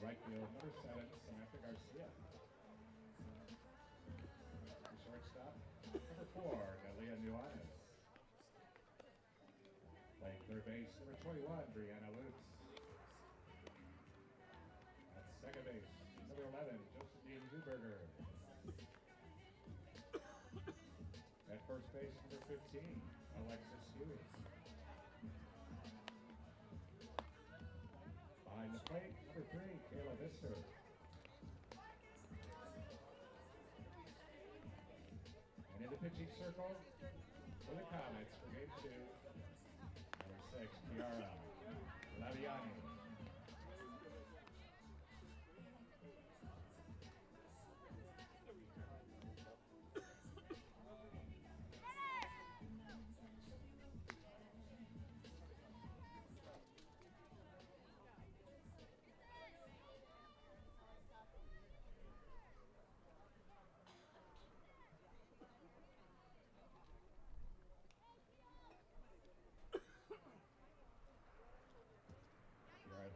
right field, number 7, Samantha Garcia. Shortstop, number 4, Nelia Nuanez. Playing third base, number 21, Brianna Lutz. At second base, number 11, Josephine Newberger. At first base, number 15, Alexis Huey. Behind the plate, number 3, Kayla Visser. And in the pitching circle, for the Comets for game 2, number 6, Kiara Laviani.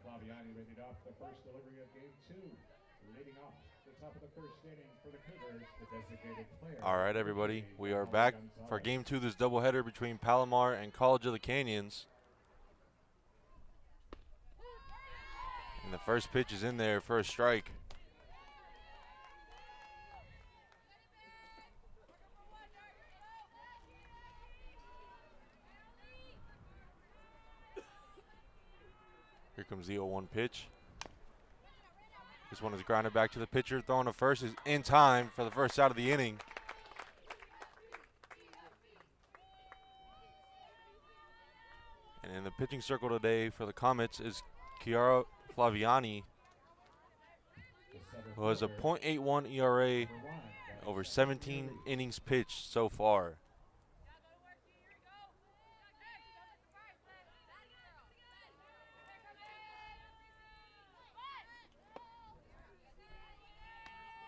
Flaviani readied off the first delivery of game 2. Leading off the top of the first inning for the Cougars, the designated player. All right, everybody, we are back for game 2 of this doubleheader between Palomar and College of the Canyons. And the first pitch is in there for a strike. Here comes the 0-1 pitch. This one is grounded back to the pitcher. Throwing to first is in time for the first out of the inning. And in the pitching circle today for the Comets is Kiara Flaviani, who has a .81 ERA over 17 innings pitched so far.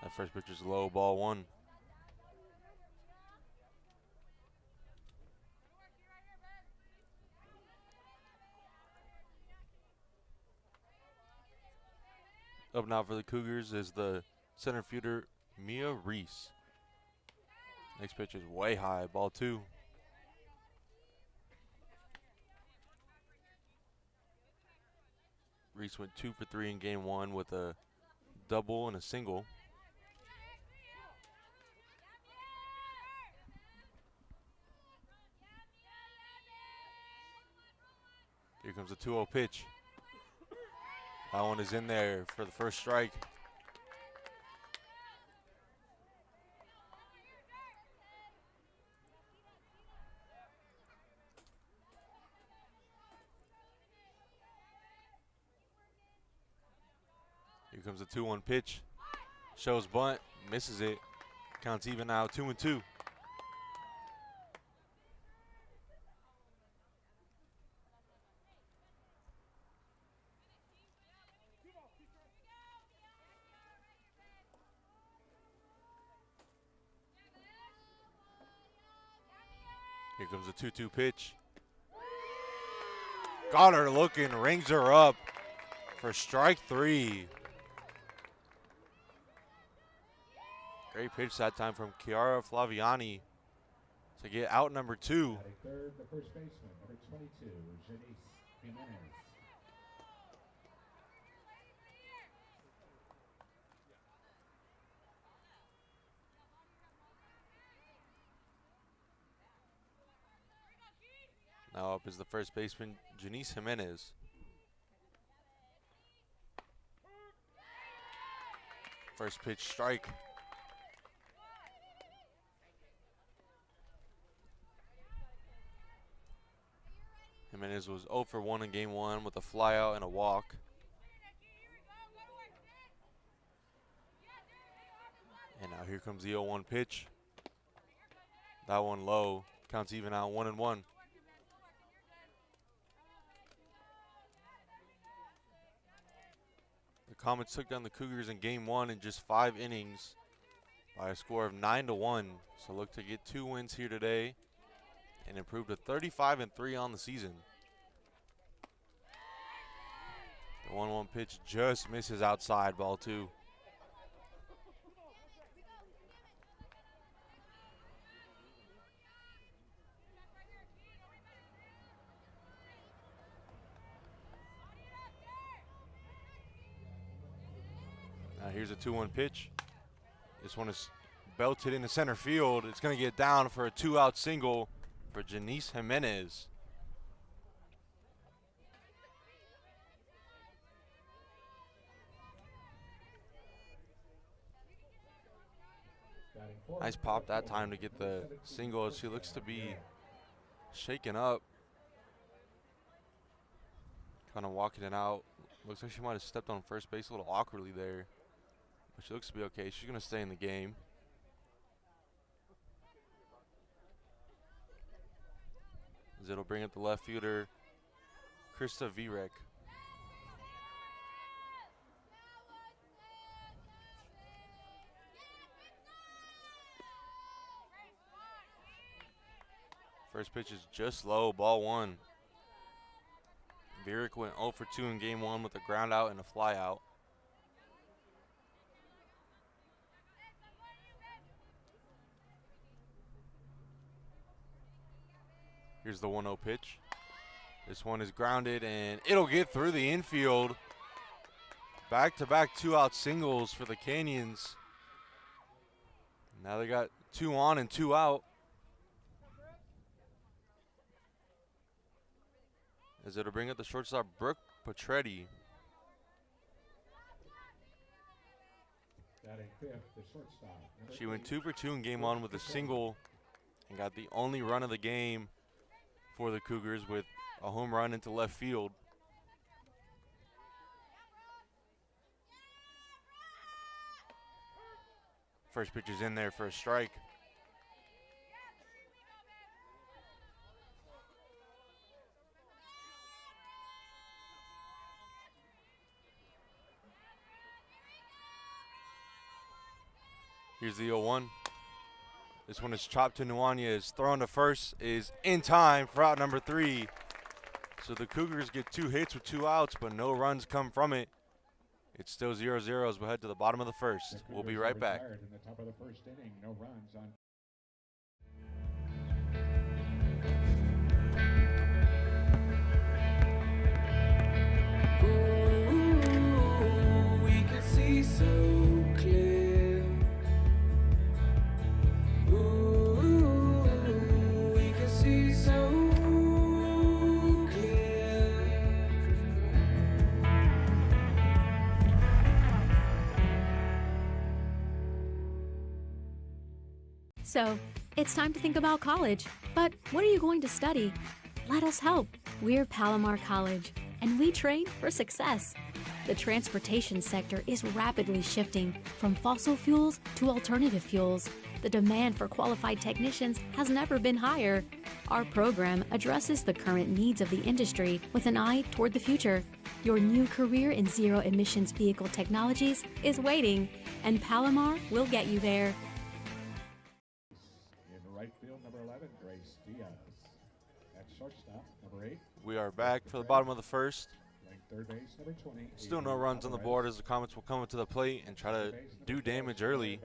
That first pitch is low, ball 1. Up now for the Cougars is the center fielder, Mia Reese. Next pitch is way high, ball 2. Reese went 2 for 3 in game 1 with a double and a single. Here comes the 2-0 pitch. That one is in there for the first strike. Here comes the 2-1 pitch. Shows bunt, misses it. Counts even now, 2-2. Here comes the 2-2 pitch. Got her looking, rings her up for strike 3. Great pitch that time from Kiara Flaviani to get out number 2. Third, the first baseman, number 22, Janice Jimenez. Now up is the first baseman, Janice Jimenez. First pitch strike. Jimenez was 0 for 1 in game 1 with a flyout and a walk. And now here comes the 0-1 pitch. That one low. Counts even out, 1-1. The Comets took down the Cougars in game 1 in just 5 innings by a score of 9-1. So look to get 2 wins here today and improve to 35-3 on the season. The 1-1 pitch just misses outside, ball 2. Now here's a 2-1 pitch. This one is belted into center field. It's going to get down for a 2-out single for Janice Jimenez. Nice pop that time to get the single. She looks to be shaken up. Kind of walking it out. Looks like she might have stepped on first base a little awkwardly there. But she looks to be okay. She's going to stay in the game. As it'll bring up the left fielder, Krista Virek. First pitch is just low, ball 1. Virek went 0 for 2 in game 1 with a ground out and a fly out. Here's the 1-0 pitch. This one is grounded and it'll get through the infield. Back-to-back 2-out singles for the Canyons. Now they got 2 on and 2 out. As it'll bring up the shortstop, Brooke Petretti. She went 2 for 2 in game 1 with a single and got the only run of the game for the Cougars with a home run into left field. First pitch is in there for a strike. Here's the 0-1. This one is chopped to Nuanez. Thrown to first is in time for out number 3. So the Cougars get 2 hits with 2 outs, but no runs come from it. It's still 0-0 as we head to the bottom of the first. We'll be right back. In the top of the first inning, no runs on. Ooh, we can see so clear. Ooh, we can see so clear. So, it's time to think about college. But what are you going to study? Let us help. We're Palomar College, and we train for success. The transportation sector is rapidly shifting from fossil fuels to alternative fuels. The demand for qualified technicians has never been higher. Our program addresses the current needs of the industry with an eye toward the future. Your new career in zero-emissions vehicle technologies is waiting, and Palomar will get you there. In right field, number 11, Grace Diaz. At shortstop, number 8. We are back for the bottom of the first. Ranked third base, number 20. Still no runs on the board as the Comets will come to the plate and try to do damage early.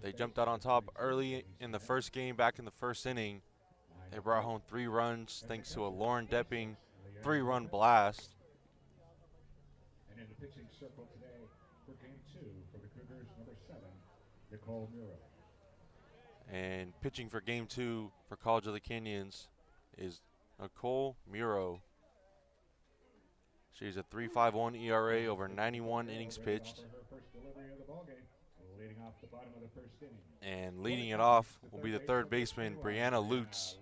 They jumped out on top early in the first game, back in the first inning. They brought home 3 runs thanks to a Lauren Depping 3-run blast. And in the pitching circle today for game 2 for the Cougars, number 7, Nicole Muro. And pitching for game 2 for College of the Canyons is Nicole Muro. She's a 3.51 ERA over 91 innings pitched. And leading it off will be the third baseman, Brianna Lutz.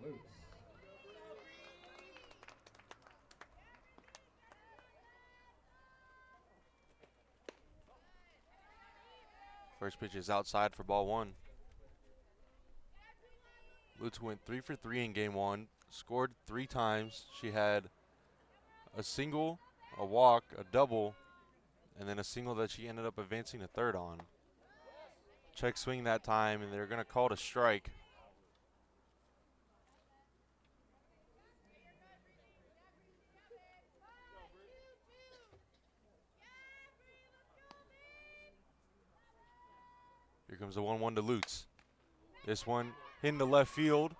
First pitch is outside for ball 1. Lutz went 3 for 3 in game 1, scored 3 times. She had a single, a walk, a double, and then a single that she ended up advancing to third on. Check swing that time, and they're going to call it a strike. Here comes the 1-1 to Lutz. This one hitting to left field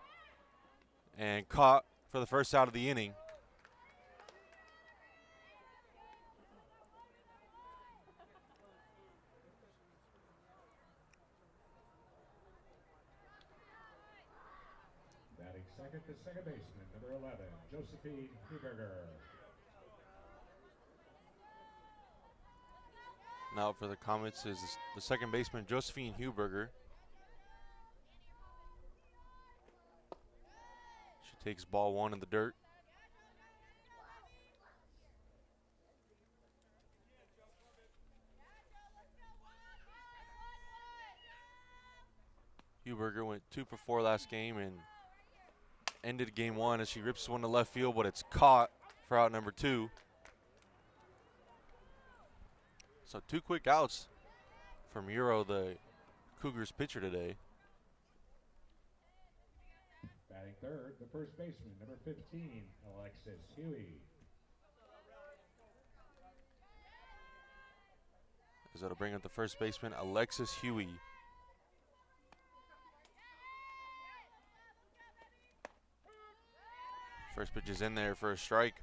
and caught for the first out of the inning. Batting second, the second baseman, number 11, Josephine Huberger. Now for the Comets is the second baseman, Josephine Huberger. She takes ball one in the dirt. Huberger went 2 for 4 last game and ended game one as she rips one to left field, but it's caught for out number 2. So 2 quick outs from Euro, the Cougars pitcher today. Batting third, the first baseman, number 15, Alexis Huey. As that'll bring up the first baseman, Alexis Huey. First pitch is in there for a strike.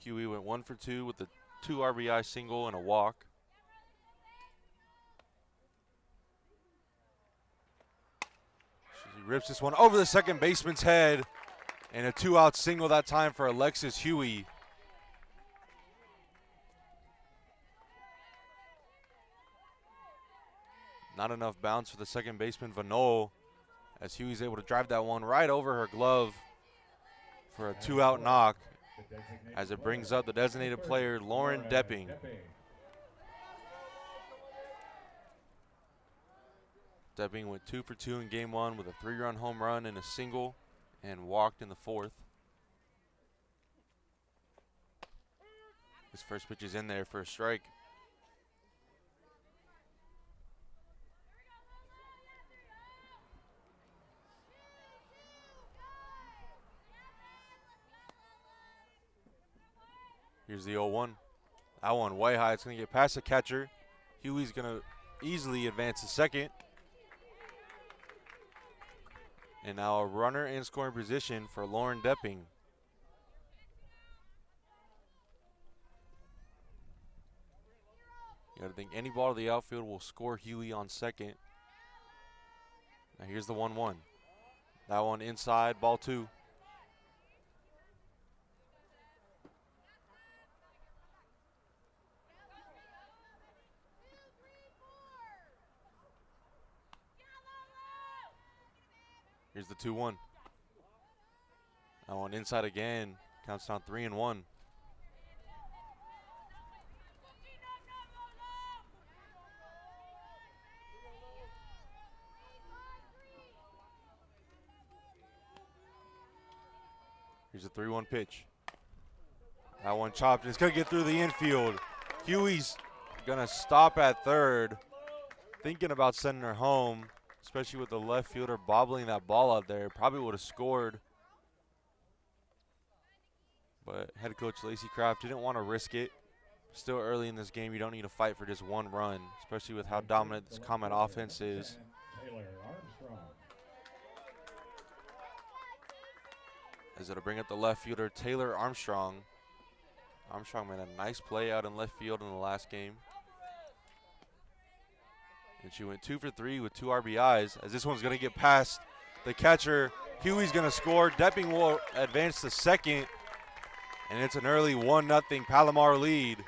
Huey went 1 for 2 with a 2 RBI single and a walk. She rips this one over the second baseman's head and a 2-out single that time for Alexis Huey. Not enough bounce for the second baseman, Vanol, as Huey's able to drive that one right over her glove for a 2-out knock, as it brings up the designated player, Lauren Depping. Depping went 2 for 2 in game one with a 3-run home run and a single, and walked in the 4th. His first pitch is in there for a strike. Here's the 0-1. That one way high. It's going to get past the catcher. Huey's going to easily advance to second. And now a runner in scoring position for Lauren Depping. You got to think any ball to the outfield will score Huey on second. Now here's the 1-1. That one inside, ball 2. Here's the 2-1. That one inside again. Counts down 3-1. Here's a 3-1 pitch. That one chopped. It's going to get through the infield. Huey's going to stop at third, thinking about sending her home, especially with the left fielder bobbling that ball out there. Probably would have scored. But head coach Lacey Kraft didn't want to risk it. Still early in this game, you don't need to fight for just one run, especially with how dominant this Comet offense is. As it'll bring up the left fielder, Taylor Armstrong. Armstrong made a nice play out in left field in the last game. And she went 2 for 3 with 2 RBIs, as this one's going to get past the catcher. Huey's going to score. Depping will advance to second, and it's an early 1-0 Palomar lead.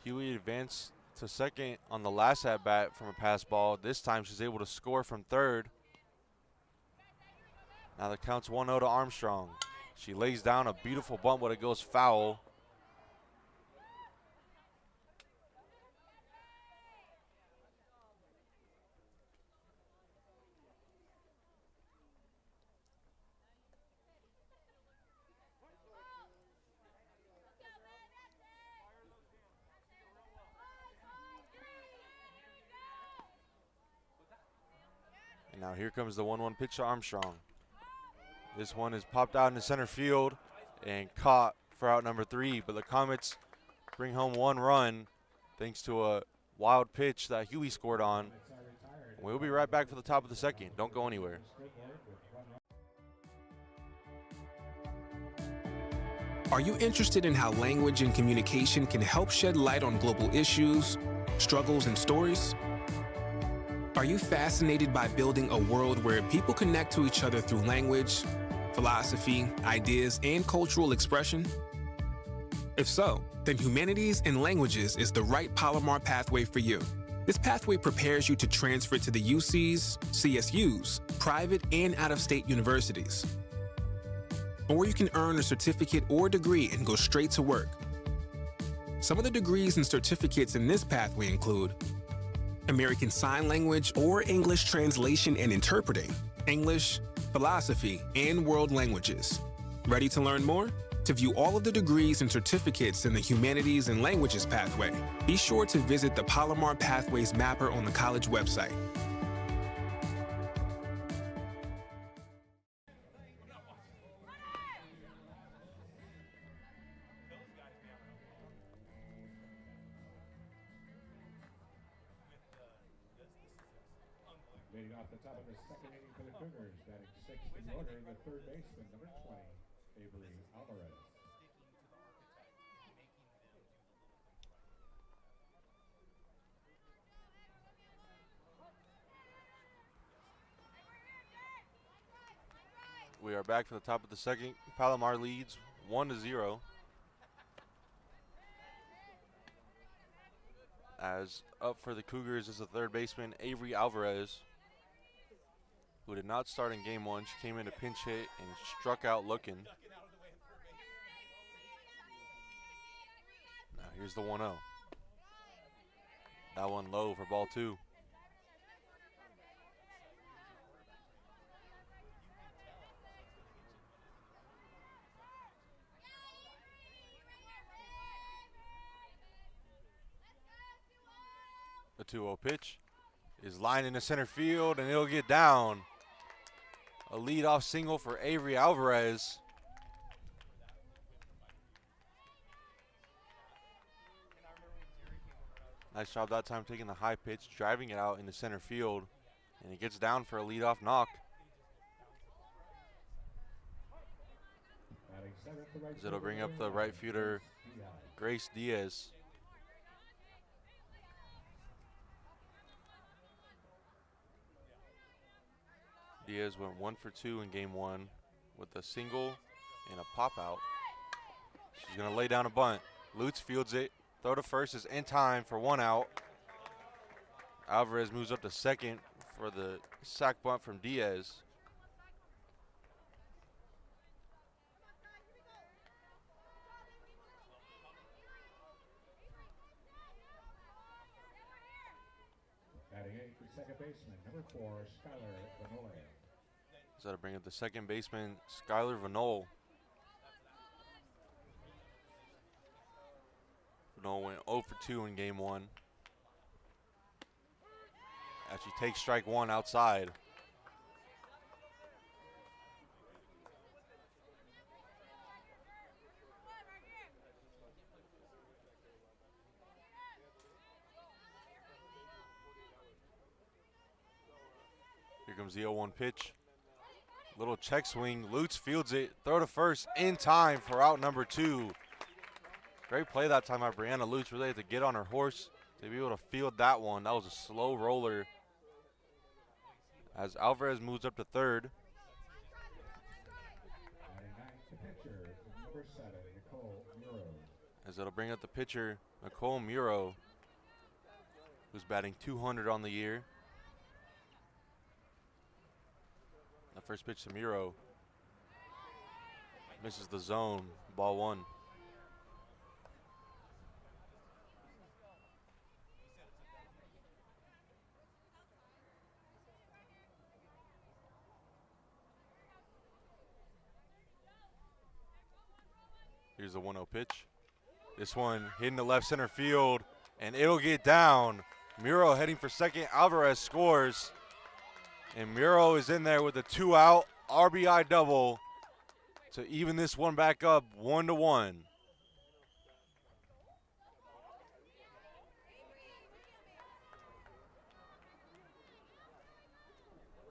Huey advanced to second on the last at-bat from a pass ball. This time she's able to score from third. Now the count's 1-0 to Armstrong. She lays down a beautiful bunt, but it goes foul. And now here comes the 1-1 pitch to Armstrong. This one is popped out into center field and caught for out number 3, but the Comets bring home 1 run thanks to a wild pitch that Huey scored on. We'll be right back for the top of the second. Don't go anywhere. Are you interested in how language and communication can help shed light on global issues, struggles, and stories? Are you fascinated by building a world where people connect to each other through language, philosophy, ideas, and cultural expression? If so, then Humanities and Languages is the right Palomar pathway for you. This pathway prepares you to transfer to the UCs, CSUs, private and out-of-state universities. Or you can earn a certificate or degree and go straight to work. Some of the degrees and certificates in this pathway include American Sign Language or English Translation and Interpreting, English, Philosophy, and World Languages. Ready to learn more? To view all of the degrees and certificates in the Humanities and Languages pathway, be sure to visit the Palomar Pathways mapper on the college website. Leading off the top of the second inning for the Cougars, batting 6th in the order, the third baseman, number 20, Avery Alvarez. We are back for the top of the second. Palomar leads 1-0. As up for the Cougars is the third baseman, Avery Alvarez, who did not start in game 1. She came in to pinch hit and struck out looking. Now here's the 1-0. That one low for ball 2. The 2-0 pitch is lined into center field, and it'll get down. A leadoff single for Avery Alvarez. Nice job that time taking the high pitch, driving it out into center field, and it gets down for a leadoff knock. As it'll bring up the right fielder, Grace Diaz. Diaz went 1 for 2 in game 1 with a single and a pop out. She's going to lay down a bunt. Lutz fields it. Throw to first is in time for 1 out. Alvarez moves up to second for the sac bunt from Diaz. Batting 8th for second baseman, number 4, Skylar Vanoy. So to bring up the second baseman, Skylar Vanol. Vanol went 0 for 2 in game 1. As she takes strike 1 outside. Here comes the 0-1 pitch. Little check swing. Lutz fields it. Throw to first in time for out number 2. Great play that time by Brianna Lutz. Really had to get on her horse to be able to field that one. That was a slow roller. As Alvarez moves up to third. As it'll bring up the pitcher, Nicole Muro, who's batting 200 on the year. The first pitch to Muro. Misses the zone, ball 1. Here's the 1-0 pitch. This one hitting the left center field, and it'll get down. Muro heading for second. Alvarez scores. And Muro is in there with a 2-out RBI double to even this one back up 1-1.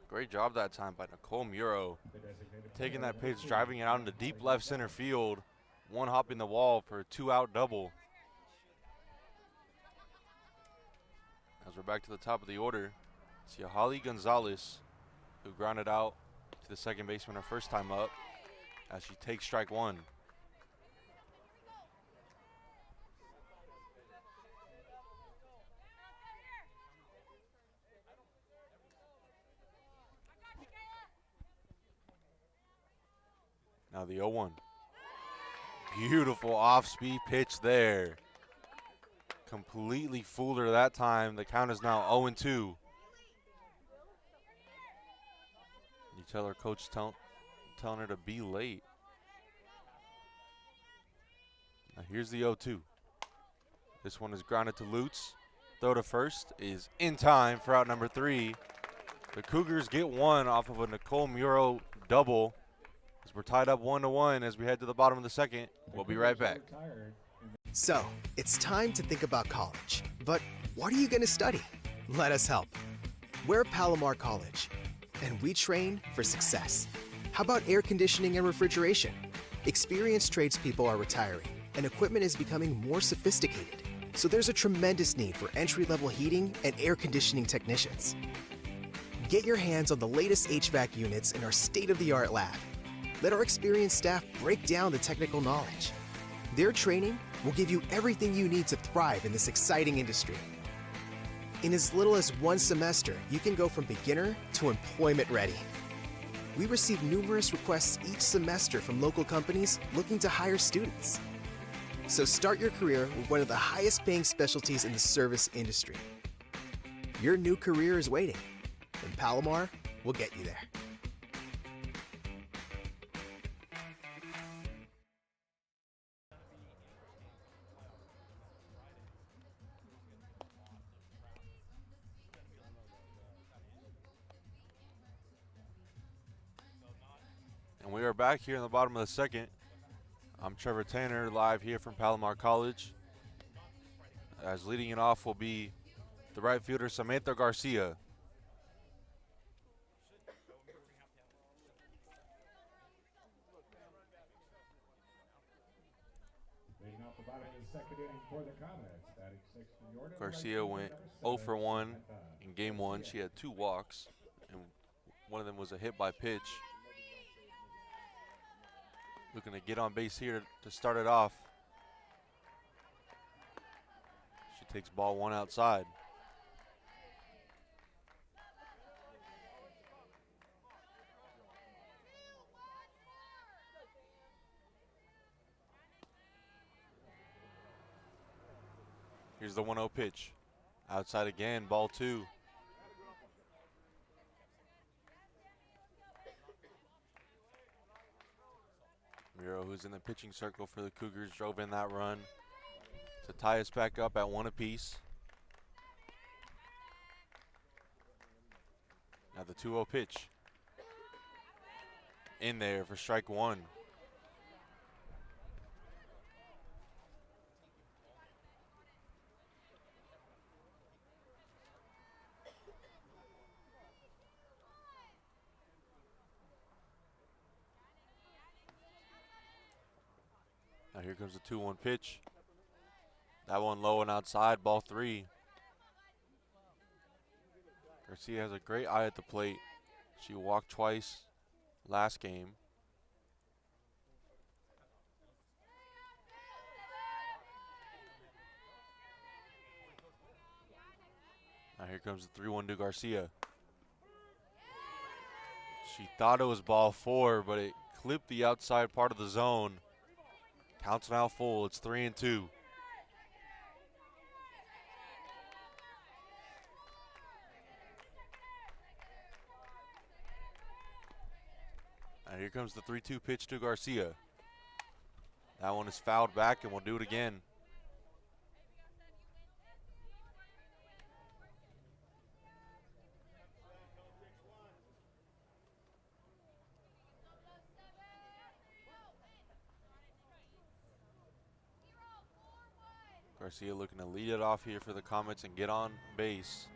Great job that time by Nicole Muro. Taking that pitch, driving it out into deep left center field. One hopping the wall for a 2-out double. As we're back to the top of the order, it's Yahali Gonzalez who grounded out to the second baseman her first time up as she takes strike one. Now the 0-1. Beautiful off-speed pitch there. Completely fooled her that time. The count is now 0-2. You tell her coach telling her to be late. Now here's the 0-2. This one is grounded to Lutz. Throw to first is in time for out number 3. The Cougars get one off of a Nicole Muro double. As we're tied up 1-1 as we head to the bottom of the second. We'll be right back. So, it's time to think about college. But what are you going to study? Let us help. We're Palomar College, and we train for success. How about air conditioning and refrigeration? Experienced tradespeople are retiring, and equipment is becoming more sophisticated. So there's a tremendous need for entry-level heating and air conditioning technicians. Get your hands on the latest HVAC units in our state-of-the-art lab. Let our experienced staff break down the technical knowledge. Their training will give you everything you need to thrive in this exciting industry. In as little as one semester, you can go from beginner to employment ready. We receive numerous requests each semester from local companies looking to hire students. So start your career with one of the highest paying specialties in the service industry. Your new career is waiting, and Palomar will get you there. And we are back here in the bottom of the second. I'm Trevor Tanner, live here from Palomar College. As leading it off will be the right fielder, Samantha Garcia. Leading off the bottom of the second inning for the Comets. Batting sixth for the order. Garcia went 0 for 1 in game 1. She had 2 walks, and one of them was a hit by pitch. Looking to get on base here to start it off. She takes ball 1 outside. Here's the 1-0 pitch. Outside again, ball 2. Muro, who's in the pitching circle for the Cougars, drove in that run to tie us back up at 1 apiece. Now the 2-0 pitch. In there for strike 1. Now here comes the 2-1 pitch. That one low and outside, ball 3. Garcia has a great eye at the plate. She walked twice last game. Now here comes the 3-1 to Garcia. She thought it was ball 4, but it clipped the outside part of the zone. Counts now full. It's 3-2. Now here comes the 3-2 pitch to Garcia. That one is fouled back, and we'll do it again. Garcia looking to lead it off here for the Comets and get on base.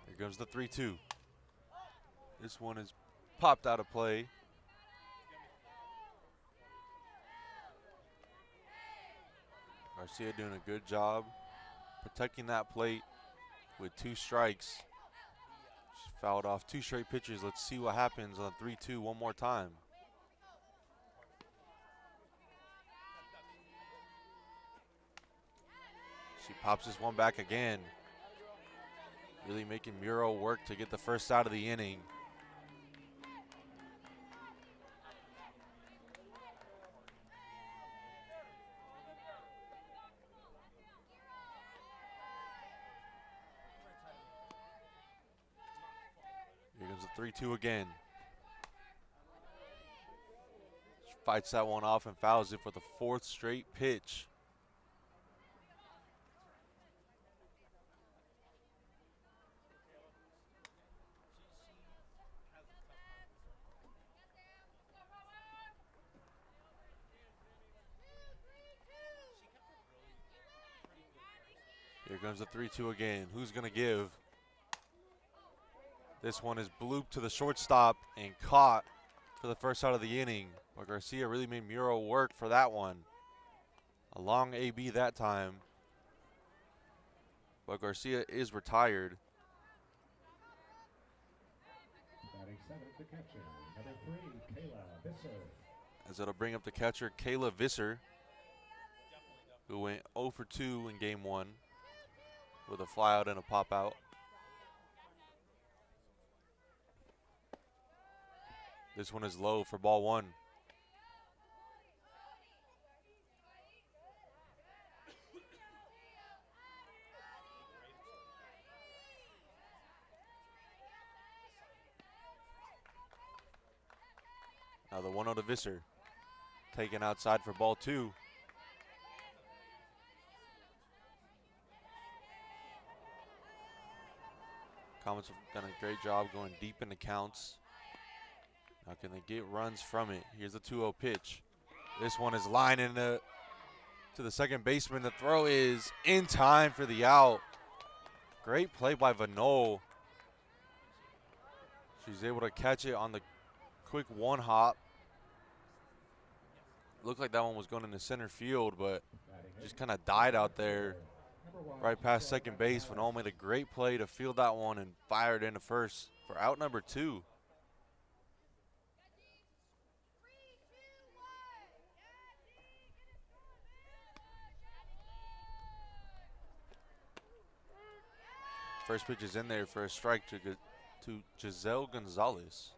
Here comes the 3-2. This one is popped out of play. Garcia doing a good job protecting that plate with 2 strikes. She fouled off 2 straight pitches. Let's see what happens on 3-2 one more time. She pops this one back again. Really making Muro work to get the first out of the inning. Here comes the 3-2 again. She fights that one off and fouls it for the 4th straight pitch. Here comes the 3-2 again. Who's going to give? This one is blooped to the shortstop and caught for the first out of the inning. But Garcia really made Muro work for that one. A long AB that time. But Garcia is retired. Batting 7th, the catcher, number 3, Kayla Visser. As it'll bring up the catcher, Kayla Visser, who went 0 for 2 in game 1 with a flyout and a pop out. This one is low for ball 1. Now the 1-0 to Visser. Taken outside for ball 2. Comets have done a great job going deep in the counts. Now can they get runs from it? Here's the 2-0 pitch. This one is lined into the second baseman. The throw is in time for the out. Great play by Vanol. She's able to catch it on the quick one hop. Looked like that one was going into center field, but just kind of died out there right past second base. Vanol made a great play to field that one and fired into first for out number 2. First pitch is in there for a strike to Gisele Gonzalez.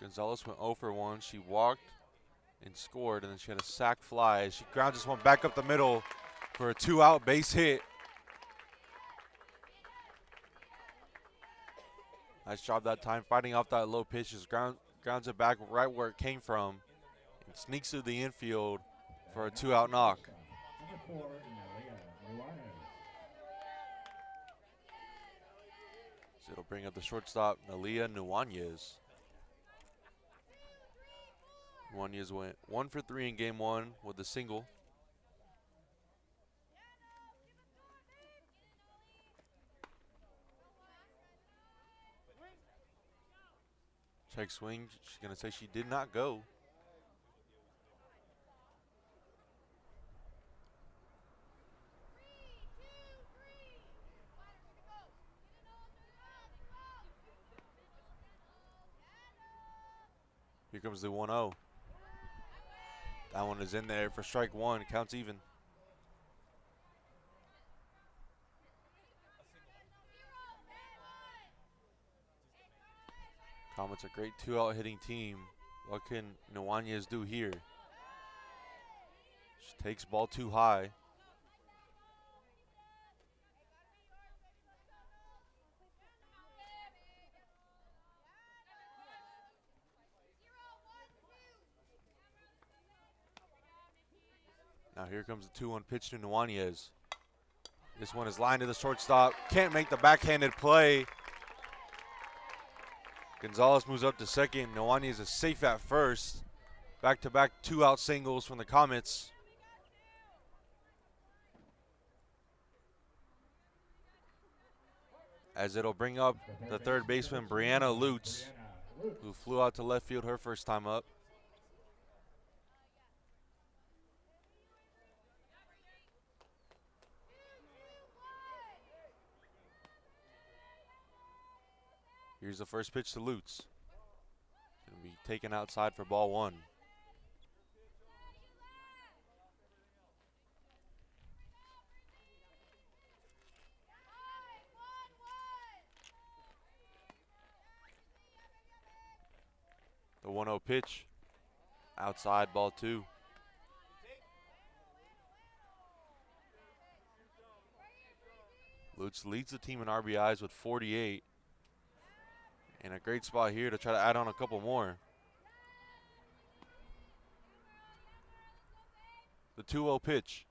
Gonzalez went 0 for 1. She walked and scored, and then she had a sac fly. She grounds this one back up the middle for a 2-out base hit. Nice job that time, fighting off that low pitch. Just grounds it back right where it came from and sneaks through the infield for a 2-out knock. So it'll bring up the shortstop, Nalia Nuanez. Nuanez went 1 for 3 in game 1 with a single. Check swing. She's going to say she did not go. Here comes the 1-0. That one is in there for strike 1. Counts even. Comets a great 2-out hitting team. What can Nuanez do here? She takes ball too high. Now here comes the 2-1 pitch to Nuanez. This one is lined to the shortstop. Can't make the backhanded play. Gonzalez moves up to second. Nuanez is safe at first. Back-to-back two-out singles from the Comets. As it'll bring up the third baseman, Brianna Lutz, who flew out to left field her first time up. Here's the first pitch to Lutz. Going to be taken outside for ball one. The 1-0 pitch, outside, ball two. Lutz leads the team in RBIs with 48. And a great spot here to try to add on a couple more. The 2-0 pitch,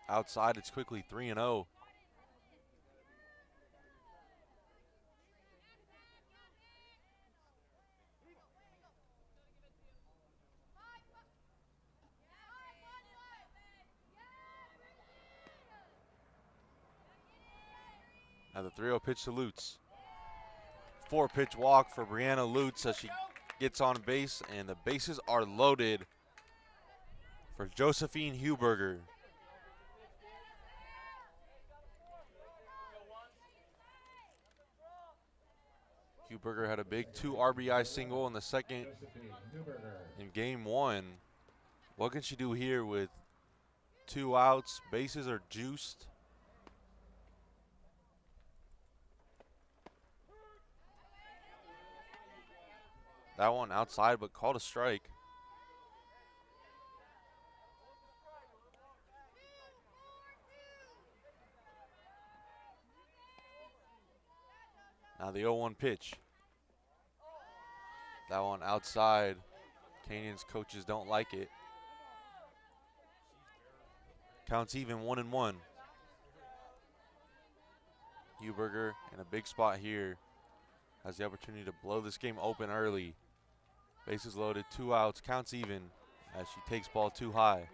outside, it's quickly 3-0. Now the 3-0 pitch to Lutz. 4-pitch walk for Brianna Lutz as she gets on base, and the bases are loaded for Josephine Huberger. Huberger had a big 2 RBI single in the second in game one. What can she do here with 2 outs? Bases are juiced. That one outside, but called a strike. Now the 0-1 pitch. That one outside. Canyons coaches don't like it. Counts even 1-1. Huberger in a big spot here. Has the opportunity to blow this game open early. Bases loaded, 2 outs, counts even as she takes ball too high.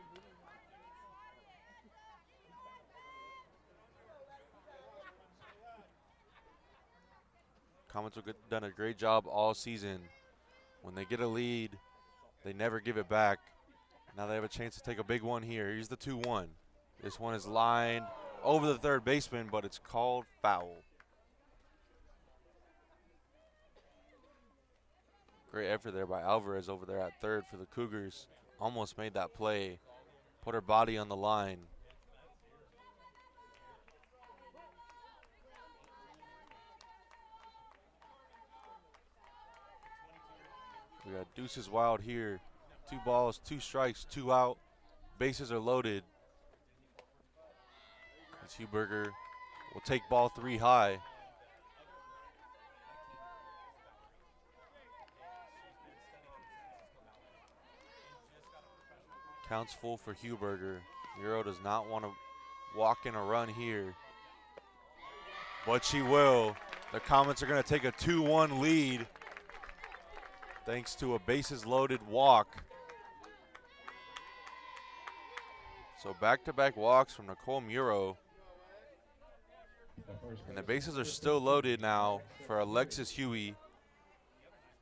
Comets have done a great job all season. When they get a lead, they never give it back. Now they have a chance to take a big one here. Here's the 2-1. This one is lined over the third baseman, but it's called foul. Great effort there by Alvarez over there at third for the Cougars. Almost made that play. Put her body on the line. We got deuces wild here. 2 balls, 2 strikes, 2 out. Bases are loaded. As Huberger will take ball 3 high. Counts full for Huberger. Euro does not want to walk in a run here, but she will. The Comets are going to take a 2-1 lead thanks to a bases loaded walk. So back-to-back walks from Nicole Muro. And the bases are still loaded now for Alexis Huey,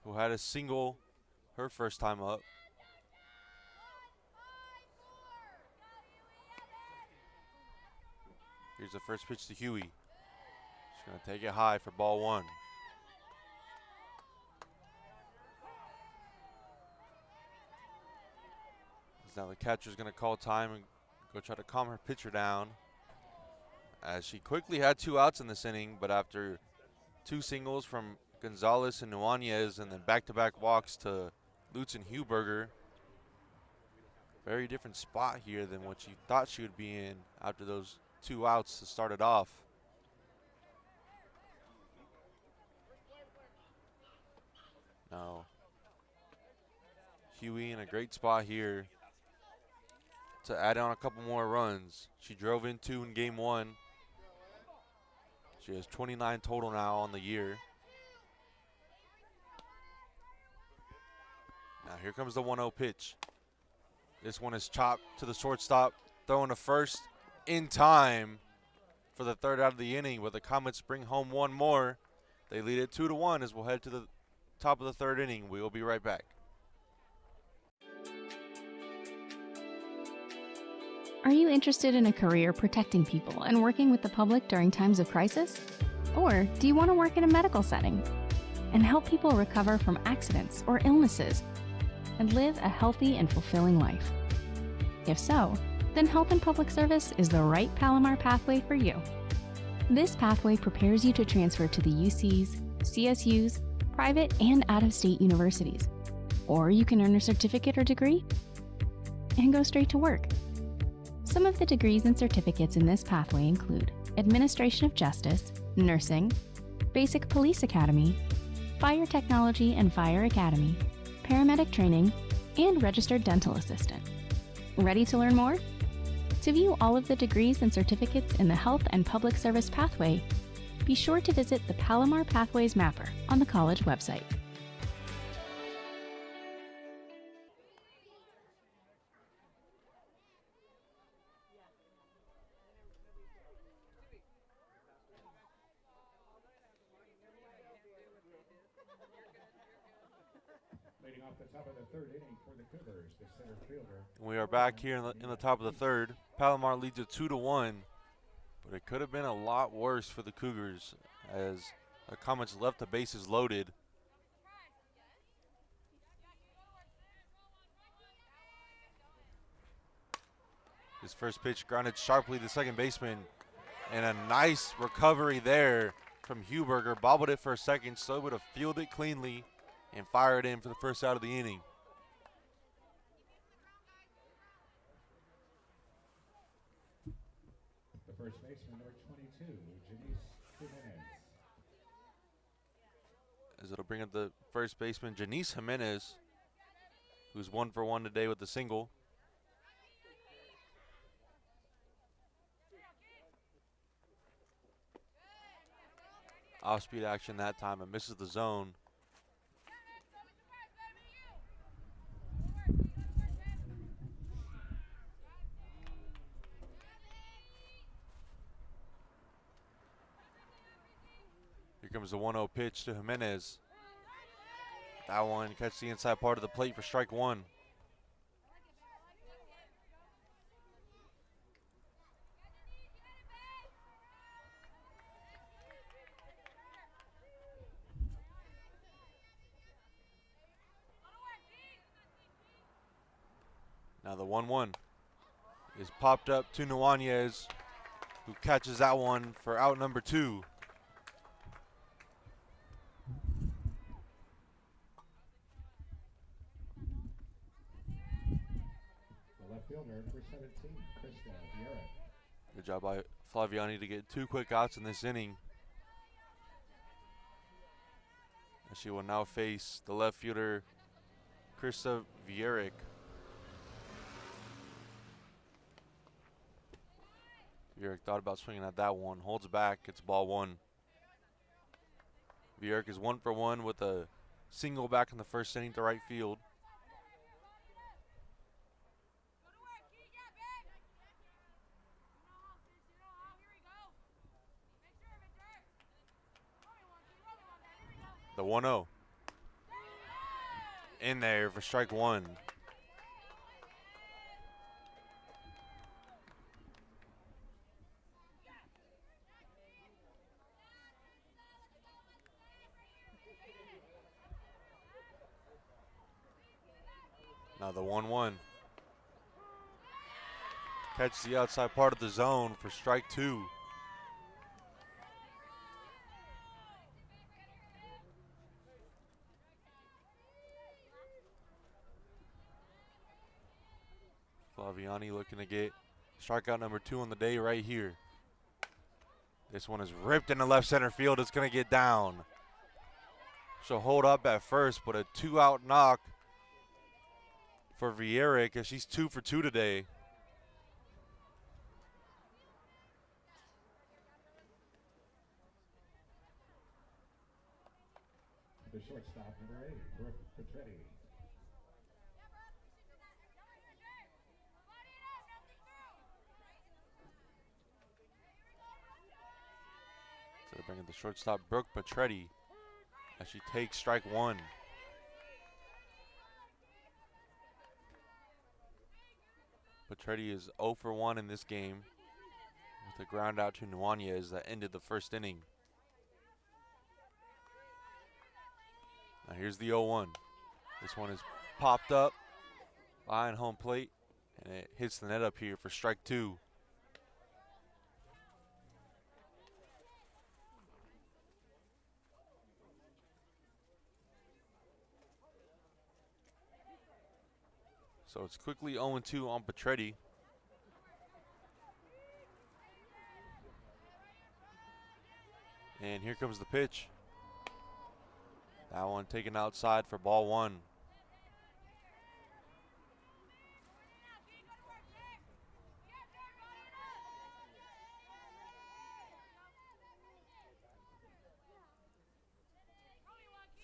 who had a single her first time up. Here's the first pitch to Huey. She's going to take it high for ball 1. Now the catcher's going to call time and go try to calm her pitcher down, as she quickly had 2 outs in this inning, but after 2 singles from Gonzalez and Nuanez and then back-to-back walks to Lutz and Huberger, very different spot here than what she thought she would be in after those 2 outs to start it off. Now, Huey in a great spot here to add on a couple more runs. She drove in 2 in game 1. She has 29 total now on the year. here comes the 1-0 pitch. This one is chopped to the shortstop, throwing to first in time for the third out of the inning, but the Comets bring home one more. They lead it 2-1 as we'll head to the top of the third inning. We will be right back. Are you interested in a career protecting people and working with the public during times of crisis? Or do you want to work in a medical setting and help people recover from accidents or illnesses and live a healthy and fulfilling life? If so, then Health and Public Service is the right Palomar pathway for you. This pathway prepares you to transfer to the UCs, CSUs, private and out-of-state universities. Or you can earn a certificate or degree and go straight to work. Some of the degrees and certificates in this pathway include Administration of Justice, Nursing, Basic Police Academy, Fire Technology and Fire Academy, Paramedic Training, and Registered Dental Assistant. Ready to learn more? To view all of the degrees and certificates in the Health and Public Service pathway, be sure to visit the Palomar Pathways Mapper on the college website. Leading off the top of the third inning for the Cougars, the center fielder. We are back here in the top of the third. Palomar leads it 2-1, but it could have been a lot worse for the Cougars as the Comets left the bases loaded. His first pitch grounded sharply to second baseman, and a nice recovery there from Huberger. Bobbled it for a second, so able to field it cleanly and fire it in for the first out of the inning. The first baseman, number 22, Gisele. As it'll bring up the first baseman, Janice Jimenez, who's 1 for 1 today with the single. Off-speed action that time and misses the zone. Here comes the 1-0 pitch to Jimenez. That one catches the inside part of the plate for strike one. Now the 1-1 is popped up to Nuanez, who catches that one for out number 2. The left fielder, number 17, Vieira. Good job by Flaviani to get 2 quick outs in this inning. And she will now face the left fielder, Krista Vierick. Vierick thought about swinging at that one, holds back, it's ball 1. Vierick is 1 for 1 with a single back in the first inning to right field. The 1-0 in there for strike 1. Now the 1-1. Catches the outside part of the zone for strike 2. Flaviani looking to get strikeout number 2 on the day right here. This one is ripped into left center field. It's going to get down. She'll hold up at first, but a 2-out knock for Vieira because she's 2 for 2 today. The shortstop, number 8, Brooke Petretti. bring in the shortstop, Brooke Petretti, as she takes strike one. Petretti is 0 for 1 in this game with a ground out to Nuanez that ended the first inning. Now here's the 0-1. This one is popped up behind home plate, and it hits the net up here for strike two. So it's quickly 0-2 on Petretti. And here comes the pitch. That one taken outside for ball one.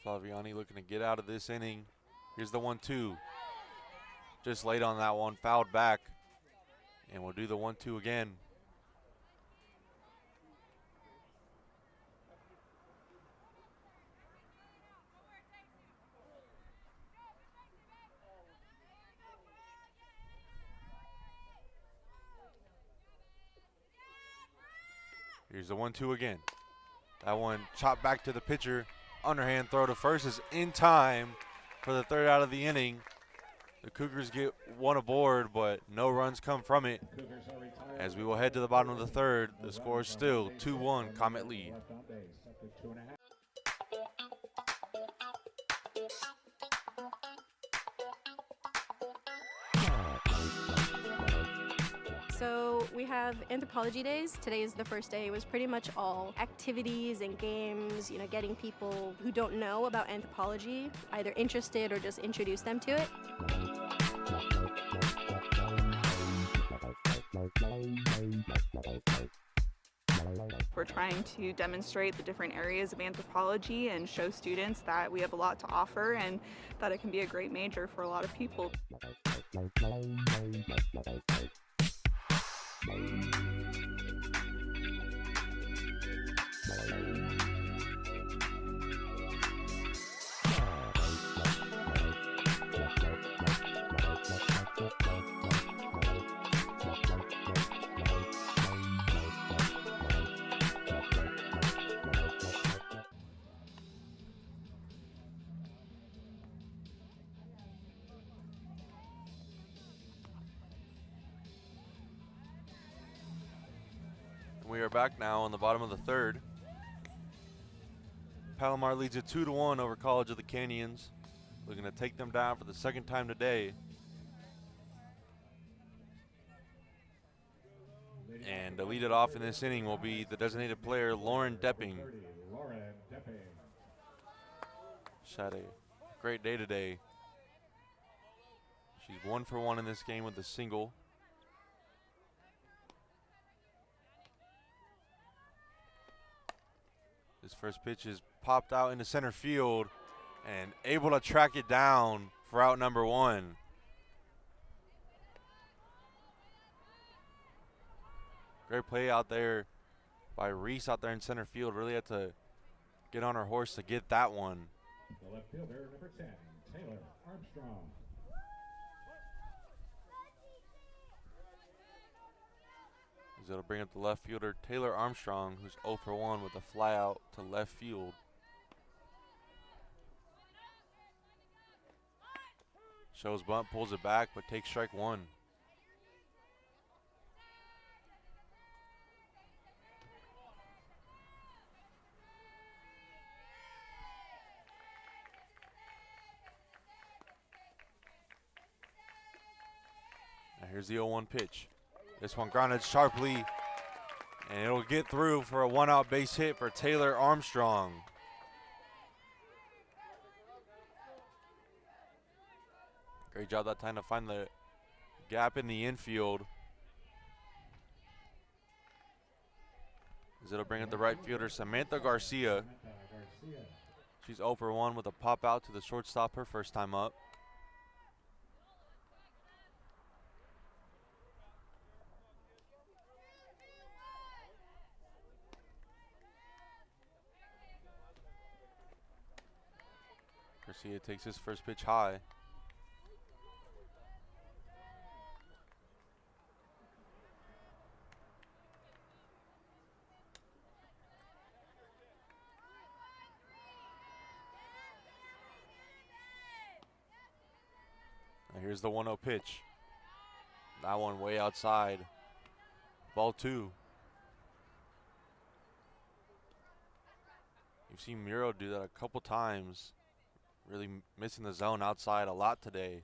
Flaviani looking to get out of this inning. Here's the 1-2. Just late on that one, fouled back. And we'll do the 1-2 again. Here's the 1-2 again. That one chopped back to the pitcher. Underhand throw to first is in time for the third out of the inning. The Cougars get one aboard, but no runs come from it. As we will head to the bottom of the third, the score is still 2-1 Comet lead. So we have anthropology days. Today is the first day. It was pretty much all activities and games, getting people who don't know about anthropology either interested or just introduce them to it. We're trying to demonstrate the different areas of anthropology and show students that we have a lot to offer and that it can be a great major for a lot of people. We are back now on the bottom of the third. Palomar leads it 2-1 over College of the Canyons. Looking to take them down for the second time today. And to lead it off in this inning will be the designated player, Lauren Depping. She's had a great day today. She's 1 for 1 in this game with a single. This first pitch is popped out into center field and able to track it down for out number one. Great play out there by Reese out there in center field. Really had to get on her horse to get that one. The left fielder, number 10, Taylor Armstrong. It'll bring up the left fielder, Taylor Armstrong, who's 0 for 1 with a fly out to left field. Shows bunt, pulls it back, but takes strike one. Now here's the 0-1 pitch. This one grounded sharply, and it'll get through for a one-out base hit for Taylor Armstrong. Great job that time to find the gap in the infield. As it'll bring up the right fielder, Samantha Garcia. She's 0 for 1 with a pop out to the shortstop her first time up. Garcia takes his first pitch high. And here's the 1-0 pitch. That one way outside. Ball 2. You've seen Muro do that a couple times. Really missing the zone outside a lot today.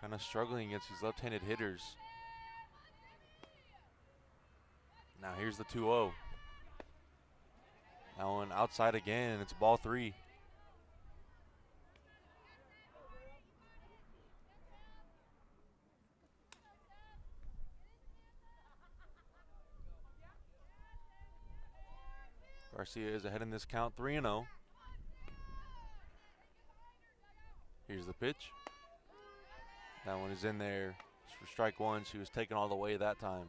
Kind of struggling against these left-handed hitters. Now here's the 2-0. That one outside again, and it's ball 3. Garcia is ahead in this count, 3-0. Here's the pitch. That one is in there. It's for strike 1. She was taken all the way that time.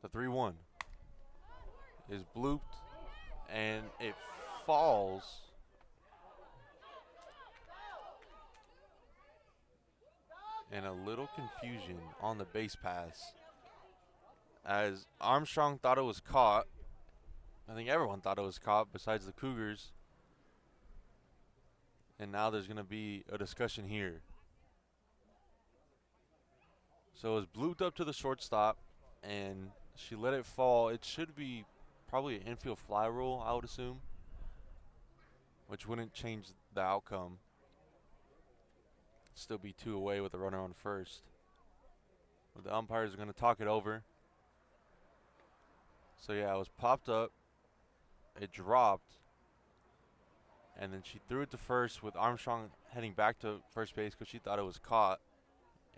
The 3-1 is blooped, and it falls. And a little confusion on the base pass, as Armstrong thought it was caught. I think everyone thought it was caught besides the Cougars. And now there's going to be a discussion here. So it was blooped up to the shortstop, and she let it fall. It should be probably an infield fly rule, I would assume, which wouldn't change the outcome. Still be 2 away with a runner on first. But the umpires are going to talk it over. So yeah, it was popped up, it dropped, and then she threw it to first with Armstrong heading back to first base because she thought it was caught.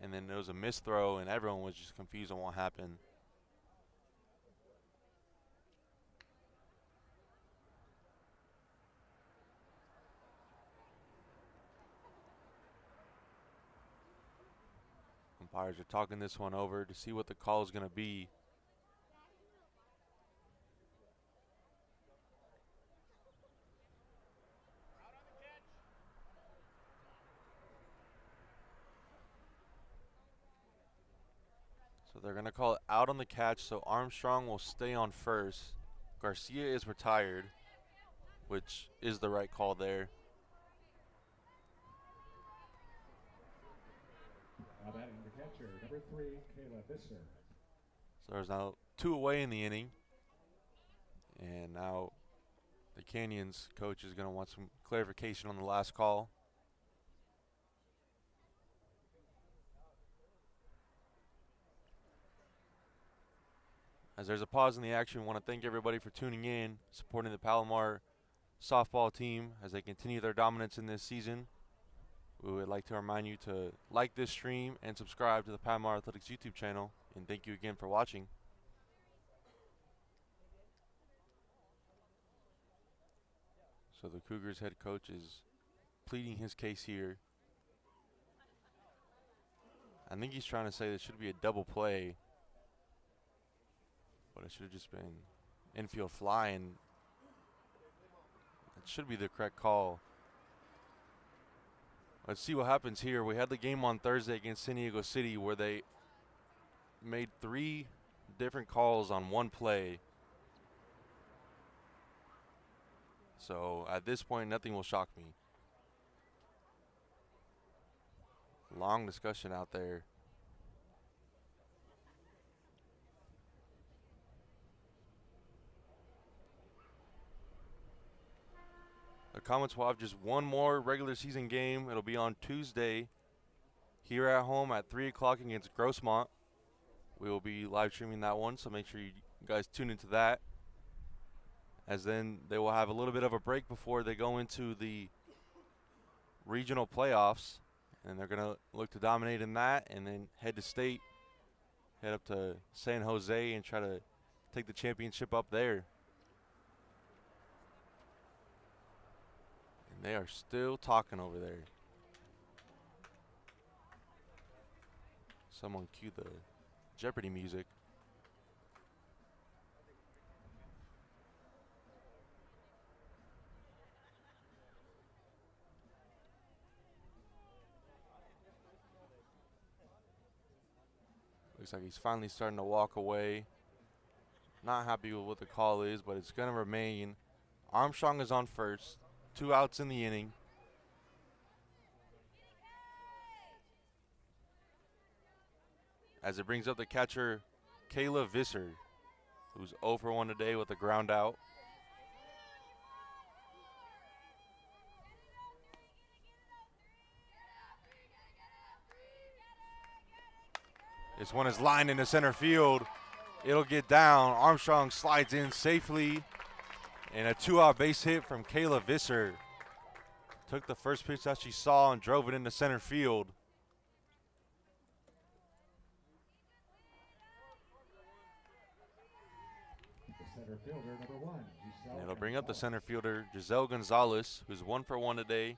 And then there was a missed throw, and everyone was just confused on what happened. Umpires are talking this one over to see what the call is going to be. So they're going to call it out on the catch, so Armstrong will stay on first. Garcia is retired, which is the right call there. Now batting the catcher, number 3, Kayla Visser. So there's now 2 away in the inning. And now the Canyons coach is going to want some clarification on the last call. As there's a pause in the action, we want to thank everybody for tuning in, supporting the Palomar softball team as they continue their dominance in this season. We would like to remind you to like this stream and subscribe to the Palomar Athletics YouTube channel. And thank you again for watching. So the Cougars head coach is pleading his case here. I think he's trying to say there should be a double play, but it should have just been infield fly, and it should be the correct call. Let's see what happens here. We had the game on Thursday against San Diego City where they made 3 different calls on one play. So at this point, nothing will shock me. Long discussion out there. The Comets will have just one more regular season game. It'll be on Tuesday here at home at 3 o'clock against Grossmont. We will be live streaming that one, so make sure you guys tune into that. As then they will have a little bit of a break before they go into the regional playoffs. And they're going to look to dominate in that and then head to state, head up to San Jose and try to take the championship up there. They are still talking over there. Someone cue the Jeopardy music. Looks like he's finally starting to walk away. Not happy with what the call is, but it's going to remain. Armstrong is on first. 2 outs in the inning. As it brings up the catcher, Kayla Visser, who's 0 for 1 today with a ground out. This one is lined into center field. It'll get down. Armstrong slides in safely. And a 2-out base hit from Kayla Visser. Took the first pitch that she saw and drove it into center field. The center fielder, number 1, Gisele. And it'll bring up the center fielder, Gisele Gonzalez, who's 1 for 1 today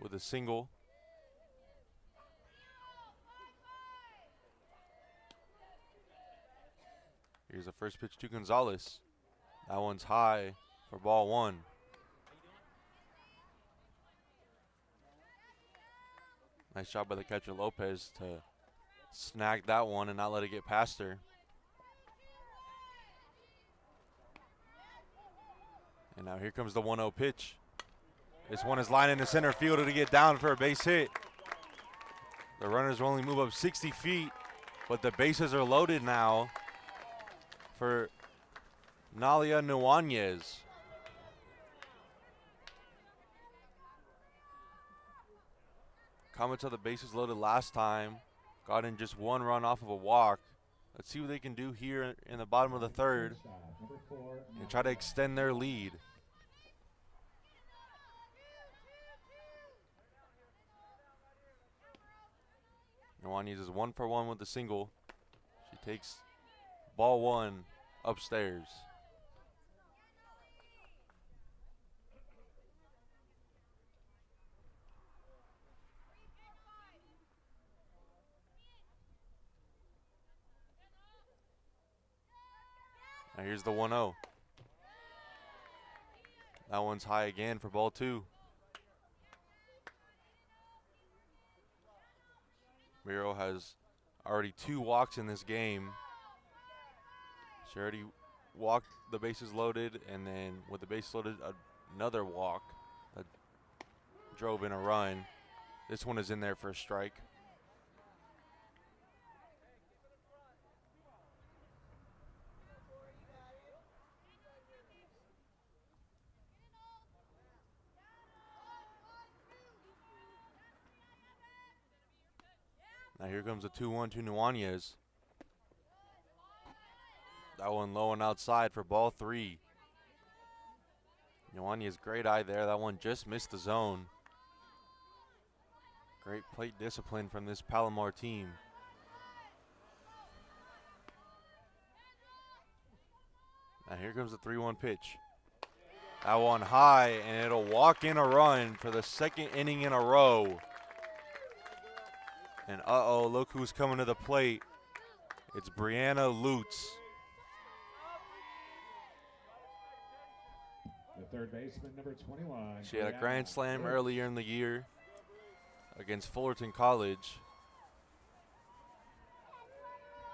with a single. Here's the first pitch to Gonzalez. That one's high for ball 1. Nice job by the catcher Lopez to snag that one and not let it get past her. And now here comes the 1-0 pitch. This one is lined into center field to get down for a base hit. The runners will only move up 60 feet, but the bases are loaded now for Nalia Nuanez. Comets had the bases loaded last time. Got in just 1 run off of a walk. Let's see what they can do here in the bottom of the 3rd and try to extend their lead. Nuanez is 1 for 1 with the single. She takes ball 1 upstairs. Now here's the 1-0. That one's high again for ball 2. Miro has already 2 walks in this game. She already walked the bases loaded, and then with the bases loaded, another walk that drove in a run. This one is in there for a strike. Now here comes a 2-1 to Nuanez. That one low and outside for ball 3. Nuanez, great eye there. That one just missed the zone. Great plate discipline from this Palomar team. Now here comes the 3-1 pitch. That one high, and it'll walk in a run for the 2nd inning in a row. And look who's coming to the plate. It's Brianna Lutz. The 3rd baseman, number 21. She had a grand slam earlier in the year against Fullerton College.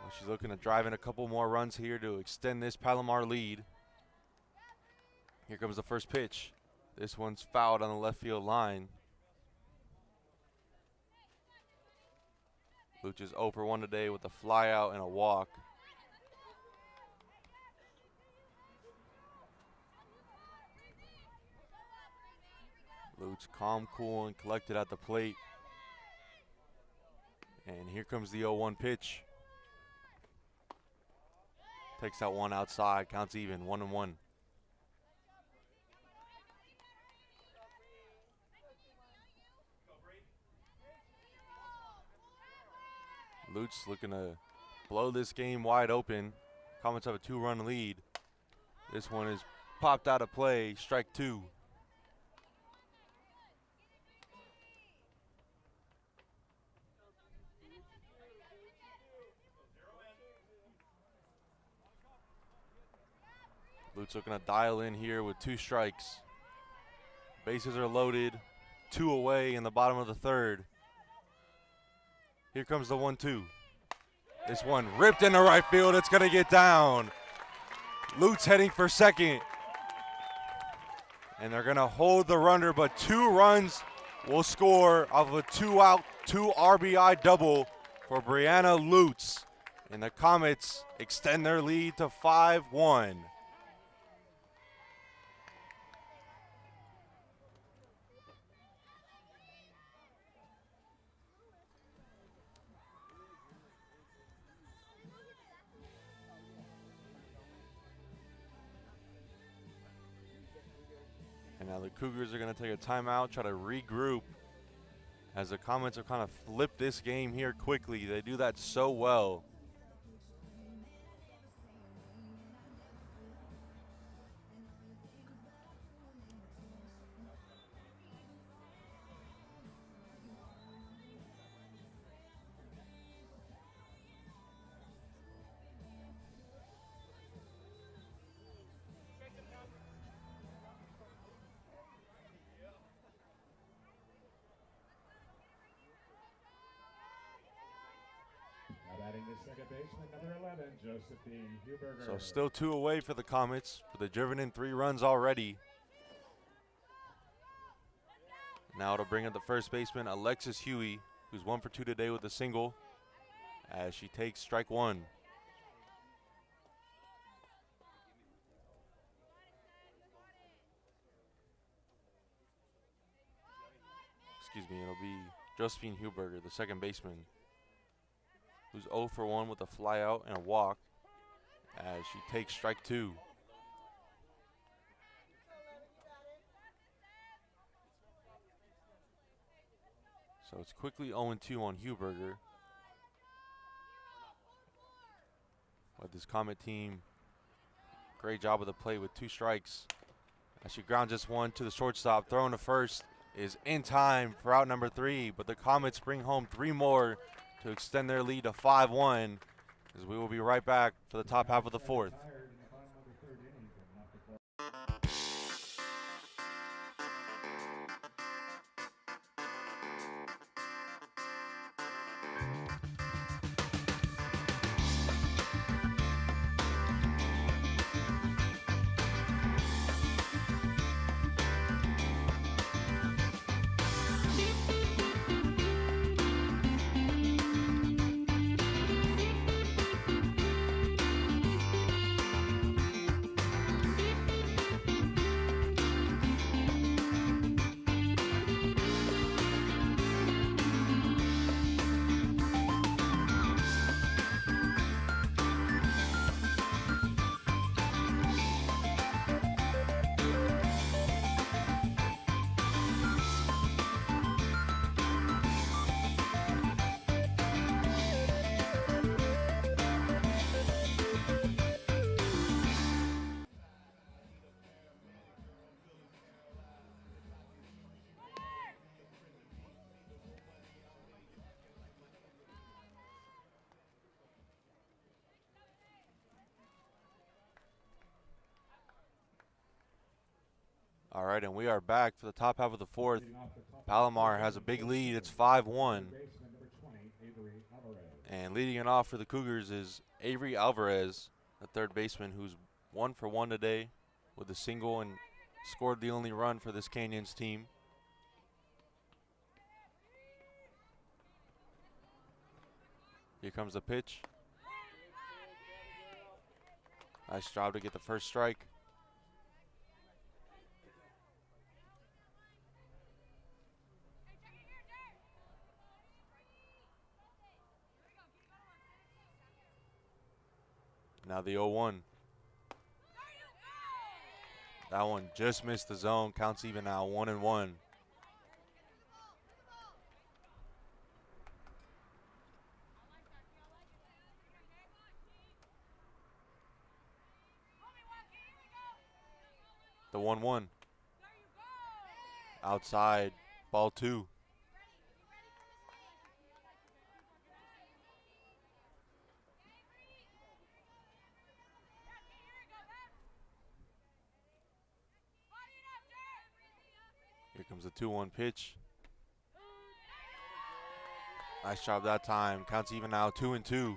Well, she's looking to drive in a couple more runs here to extend this Palomar lead. Here comes the first pitch. This one's fouled on the left field line. Luch is 0 for 1 today with a fly out and a walk. Luch calm, cool, and collected at the plate. And here comes the 0-1 pitch. Takes that one outside, counts even, 1-1. Lutz looking to blow this game wide open. Comets have a 2-run lead. This one is popped out of play, strike 2. Lutz looking to dial in here with 2 strikes. Bases are loaded, 2 away in the bottom of the 3rd. Here comes the 1-2. This one ripped into right field. It's going to get down. Lutz heading for second. And they're going to hold the runner, but 2 runs will score off of a 2-out, 2 RBI double for Brianna Lutz. And the Comets extend their lead to 5-1. And now the Cougars are going to take a timeout, try to regroup, as the Comets have kind of flipped this game here quickly. They do that so well. Batting the second baseman, number 11, Josephine Huberger. So still 2 away for the Comets, but they've driven in 3 runs already. Now to bring up the first baseman, Alexis Huey, who's 1 for 2 today with a single, as she takes strike 1. Excuse me, it'll be Josephine Huberger, the second baseman, who's 0 for 1 with a fly out and a walk, as she takes strike 2. So it's quickly 0-2 on Huberger. But this Comet team, great job of the play with 2 strikes. As she grounds this one to the shortstop, throwing to first is in time for out number 3, but the Comets bring home 3 more to extend their lead to 5-1, as we will be right back for the top half of the 4th. All right, and we are back for the top half of the 4th. Palomar has a big lead. It's 5-1. And leading it off for the Cougars is Avery Alvarez, the third baseman, who's 1 for 1 today with a single and scored the only run for this Canyons team. Here comes the pitch. Nice job to get the first strike. Now the 0-1. That one just missed the zone. Counts even now, 1-1. The 1-1. Outside, ball 2. comes the 2-1 pitch. Nice job that time. Counts even now, 2-2.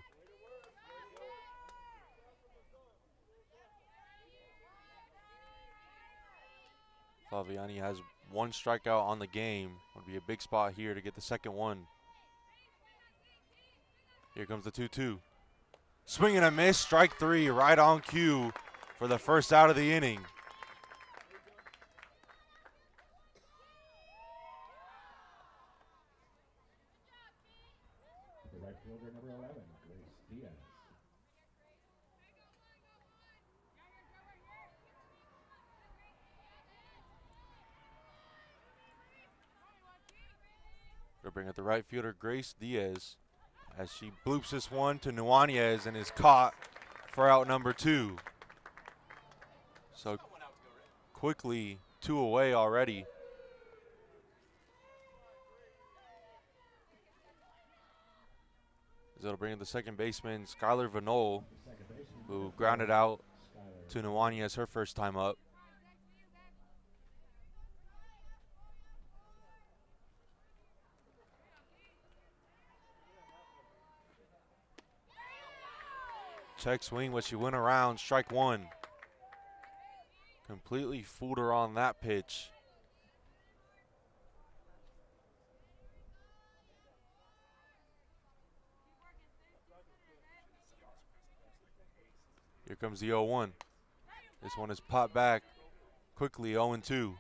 Fabiani has 1 strikeout on the game. Would be a big spot here to get the second one. Here comes the 2-2. Swing and a miss, strike 3, right on cue for the first out of the inning. The right fielder, number 11, Grace Diaz. They'll bring up the right fielder, Grace Diaz, as she bloops this one to Nuanez and is caught for out number 2. So quickly 2 away already. As it'll bring in the second baseman, Skylar Vanol, who grounded out to Nuanez her first time up. Check swing, but she went around, strike 1. Completely fooled her on that pitch. Here comes the 0-1. This one is popped back quickly, 0-2.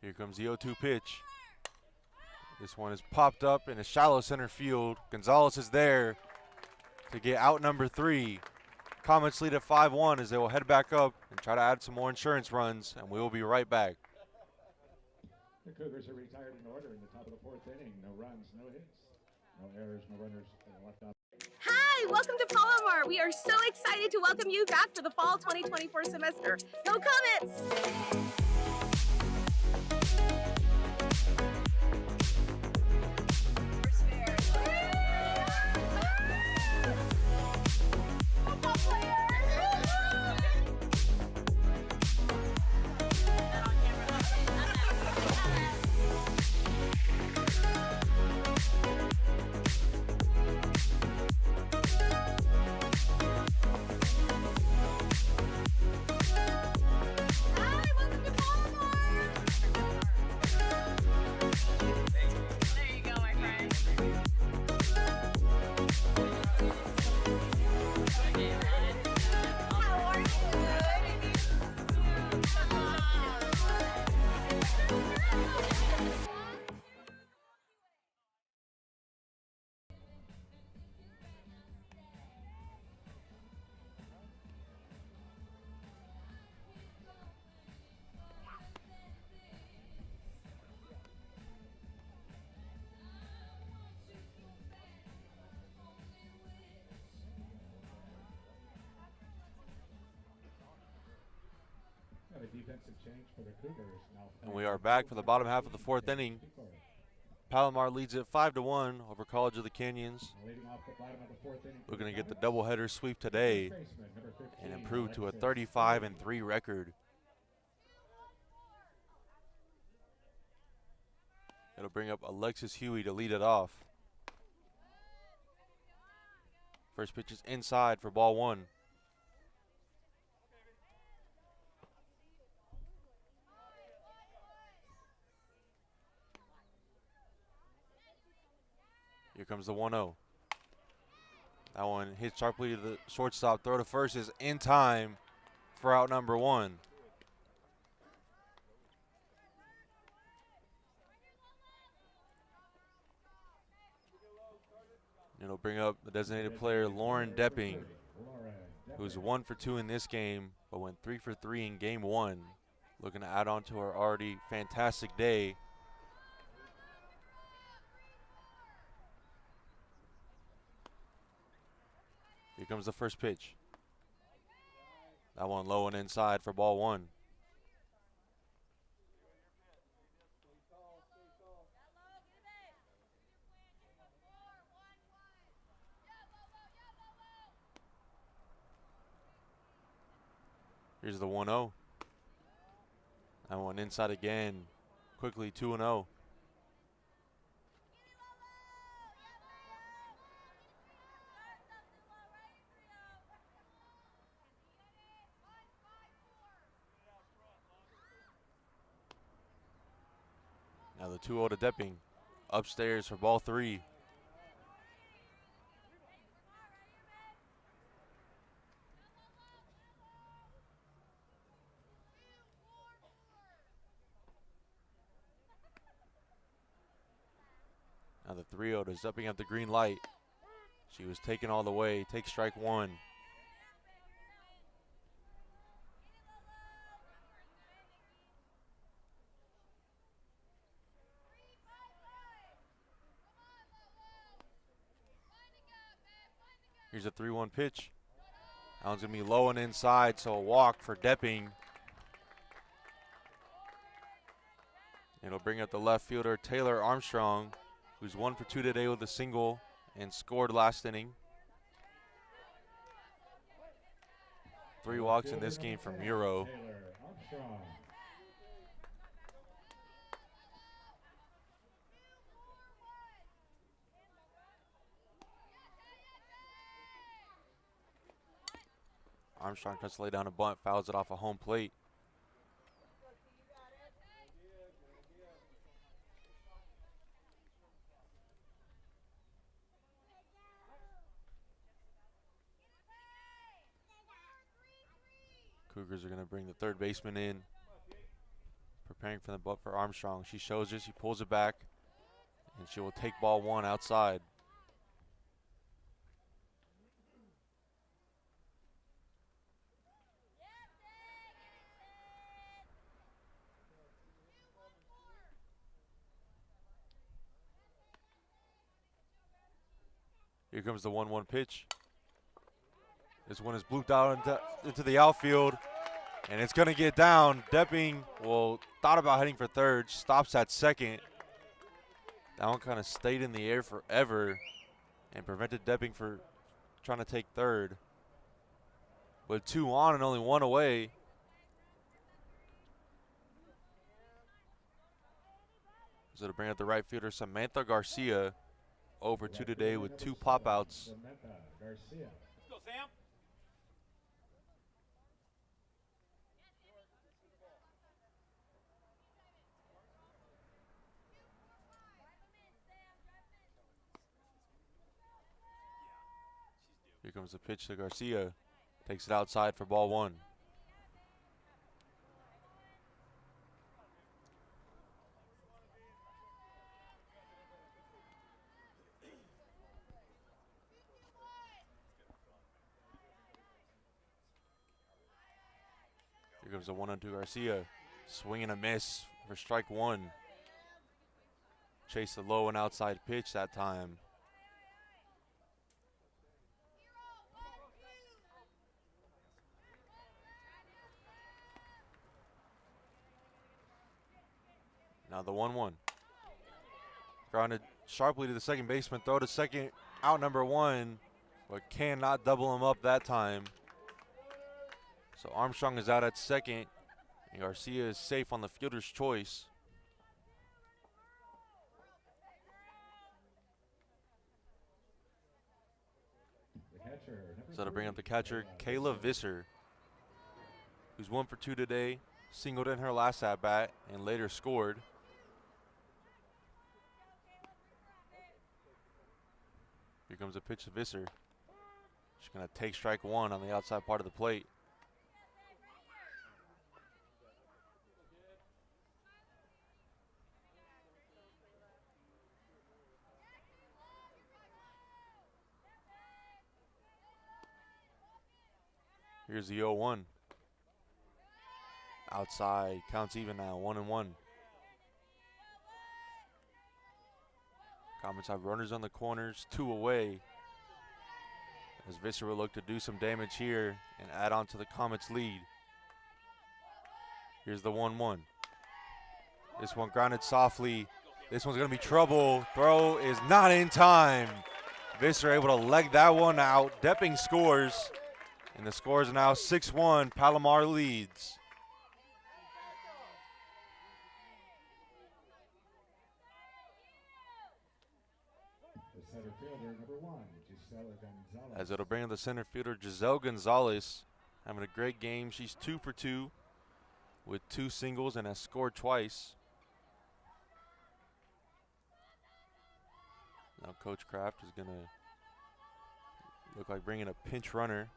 Here comes the 0-2 pitch. This one is popped up in a shallow center field. Gonzalez is there to get out number 3. Comets lead at 5-1 as they will head back up and try to add some more insurance runs, and we will be right back. The Cougars are retired in order in the top of the 4th inning. No runs, no hits, no errors, no runners left out. Hi, welcome to Palomar. We are so excited to welcome you back for the fall 2024 semester. Go Comets! Defensive change for the Cougars. And we are back for the bottom half of the 4th inning. Palomar leads it 5-1 over College of the Canyons. Looking to get the doubleheader sweep today and improve to a 35-3 record. It'll bring up Alexis Huey to lead it off. First pitch is inside for ball 1. Here comes the 1-0. That one hit sharply to the shortstop. Throw to first is in time for out number 1. It'll bring up the designated player, Lauren Depping, who's 1 for 2 in this game, but went 3 for 3 in game 1. Looking to add on to her already fantastic day. Here comes the first pitch. That one low and inside for ball 1. Here's the 1-0. That one inside again. Quickly 2-0. Now the 2-0 to Depping. Upstairs for ball 3. Now the 3-0 to Depping at the green light. She was taken all the way. Take strike 1. Here's a 3-1 pitch. That one's going to be low and inside, so a walk for Depping. It'll bring up the left fielder, Taylor Armstrong, who's 1 for 2 today with a single and scored last inning. 3 walks in this game from Muro. Armstrong tries to lay down a bunt, fouls it off a home plate. Cougars are going to bring the third baseman in, preparing for the bunt for Armstrong. She shows it, she pulls it back, and she will take ball 1 outside. Here comes the 1-1 pitch. This one is blooped out into the outfield, and it's going to get down. Depping thought about heading for third, stops at second. That one kind of stayed in the air forever and prevented Depping from trying to take third. With 2 on and only 1 away. So to bring up the right fielder, Samantha Garcia, over 2 today with 2 pop-outs. Here comes the pitch to Garcia. Takes it outside for ball 1. Here comes the 1-2 Garcia. Swing and a miss for strike 1. Chase the low and outside pitch that time. Now the 1-1. Grounded sharply to the second baseman. Throw to second, out number 1, but cannot double him up that time. So Armstrong is out at second, and Garcia is safe on the fielder's choice. So to bring up the catcher, Kayla Visser, who's 1 for 2 today, singled in her last at-bat and later scored. Here comes a pitch to Visser. She's going to take strike 1 on the outside part of the plate. Here's the 0-1. Outside, counts even now, 1-1. Comets have runners on the corners, 2 away. As Visser will look to do some damage here and add on to the Comets' lead. Here's the 1-1. This one grounded softly. This one's going to be trouble. Throw is not in time. Visser able to leg that one out. Depping scores. And the score is now 6-1. Palomar leads. The center fielder, number 1, Gisele Gonzalez. As it'll bring up the center fielder, Gisele Gonzalez, having a great game. She's 2 for 2 with 2 singles and has scored twice. Now Coach Kraft is going to look like bringing a pinch runner.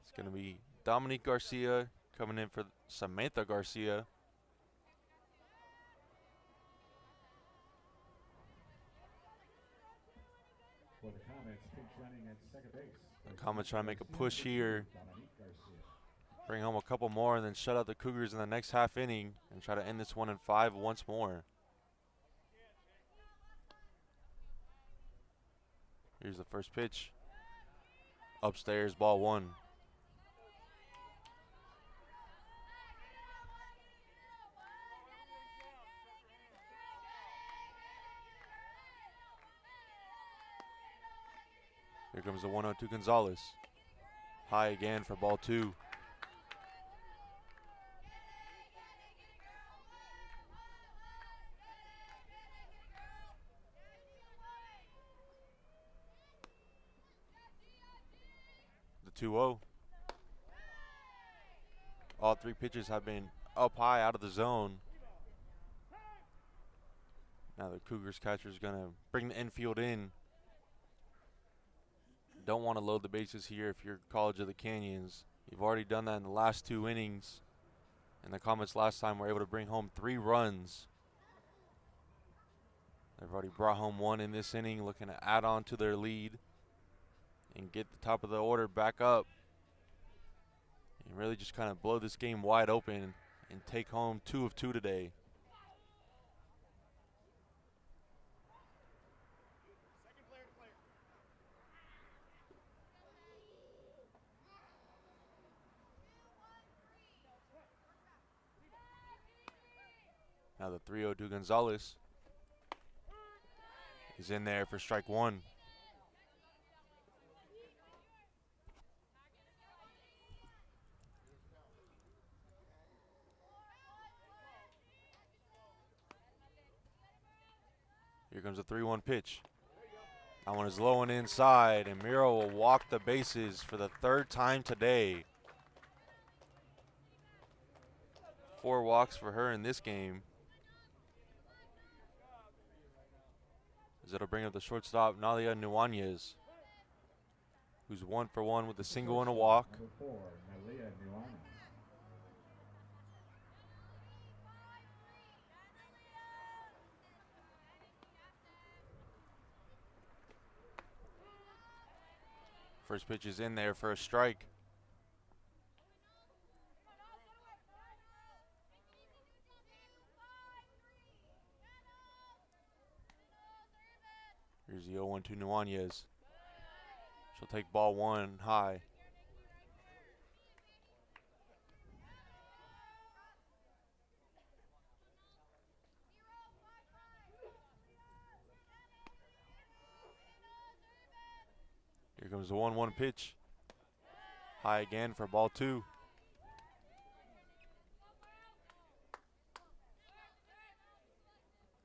It's going to be Dominique Garcia coming in for Samantha Garcia. For the Comets, pinch running at second base. The Comets trying to make a push here, bring home a couple more, and then shut out the Cougars in the next half inning and try to end this one in 5 once more. Here's the first pitch. Upstairs, ball 1. Here comes the 1-0 Gonzalez. High again for ball 2. The 2-0. All 3 pitches have been up high out of the zone. Now the Cougars catcher is going to bring the infield in. Don't want to load the bases here if you're College of the Canyons. You've already done that in the last 2 innings. And the Comets last time were able to bring home 3 runs. They've already brought home 1 in this inning, looking to add on to their lead and get the top of the order back up. And really just kind of blow this game wide open and take home 2 of 2 today. Now the 3-0 Gonzalez is in there for strike 1. Here comes the 3-1 pitch. That one is low and inside, and Miro will walk the bases for the 3rd time today. 4 walks for her in this game. As it'll bring up the shortstop, Nalia Nuanez, who's 1 for 1 with a single and a walk. Number 4, Nalia Nuanez. First pitch is in there for a strike. Here's the 0-1 to Nuanez. She'll take ball 1 high. Here comes the 1-1 pitch. High again for ball 2.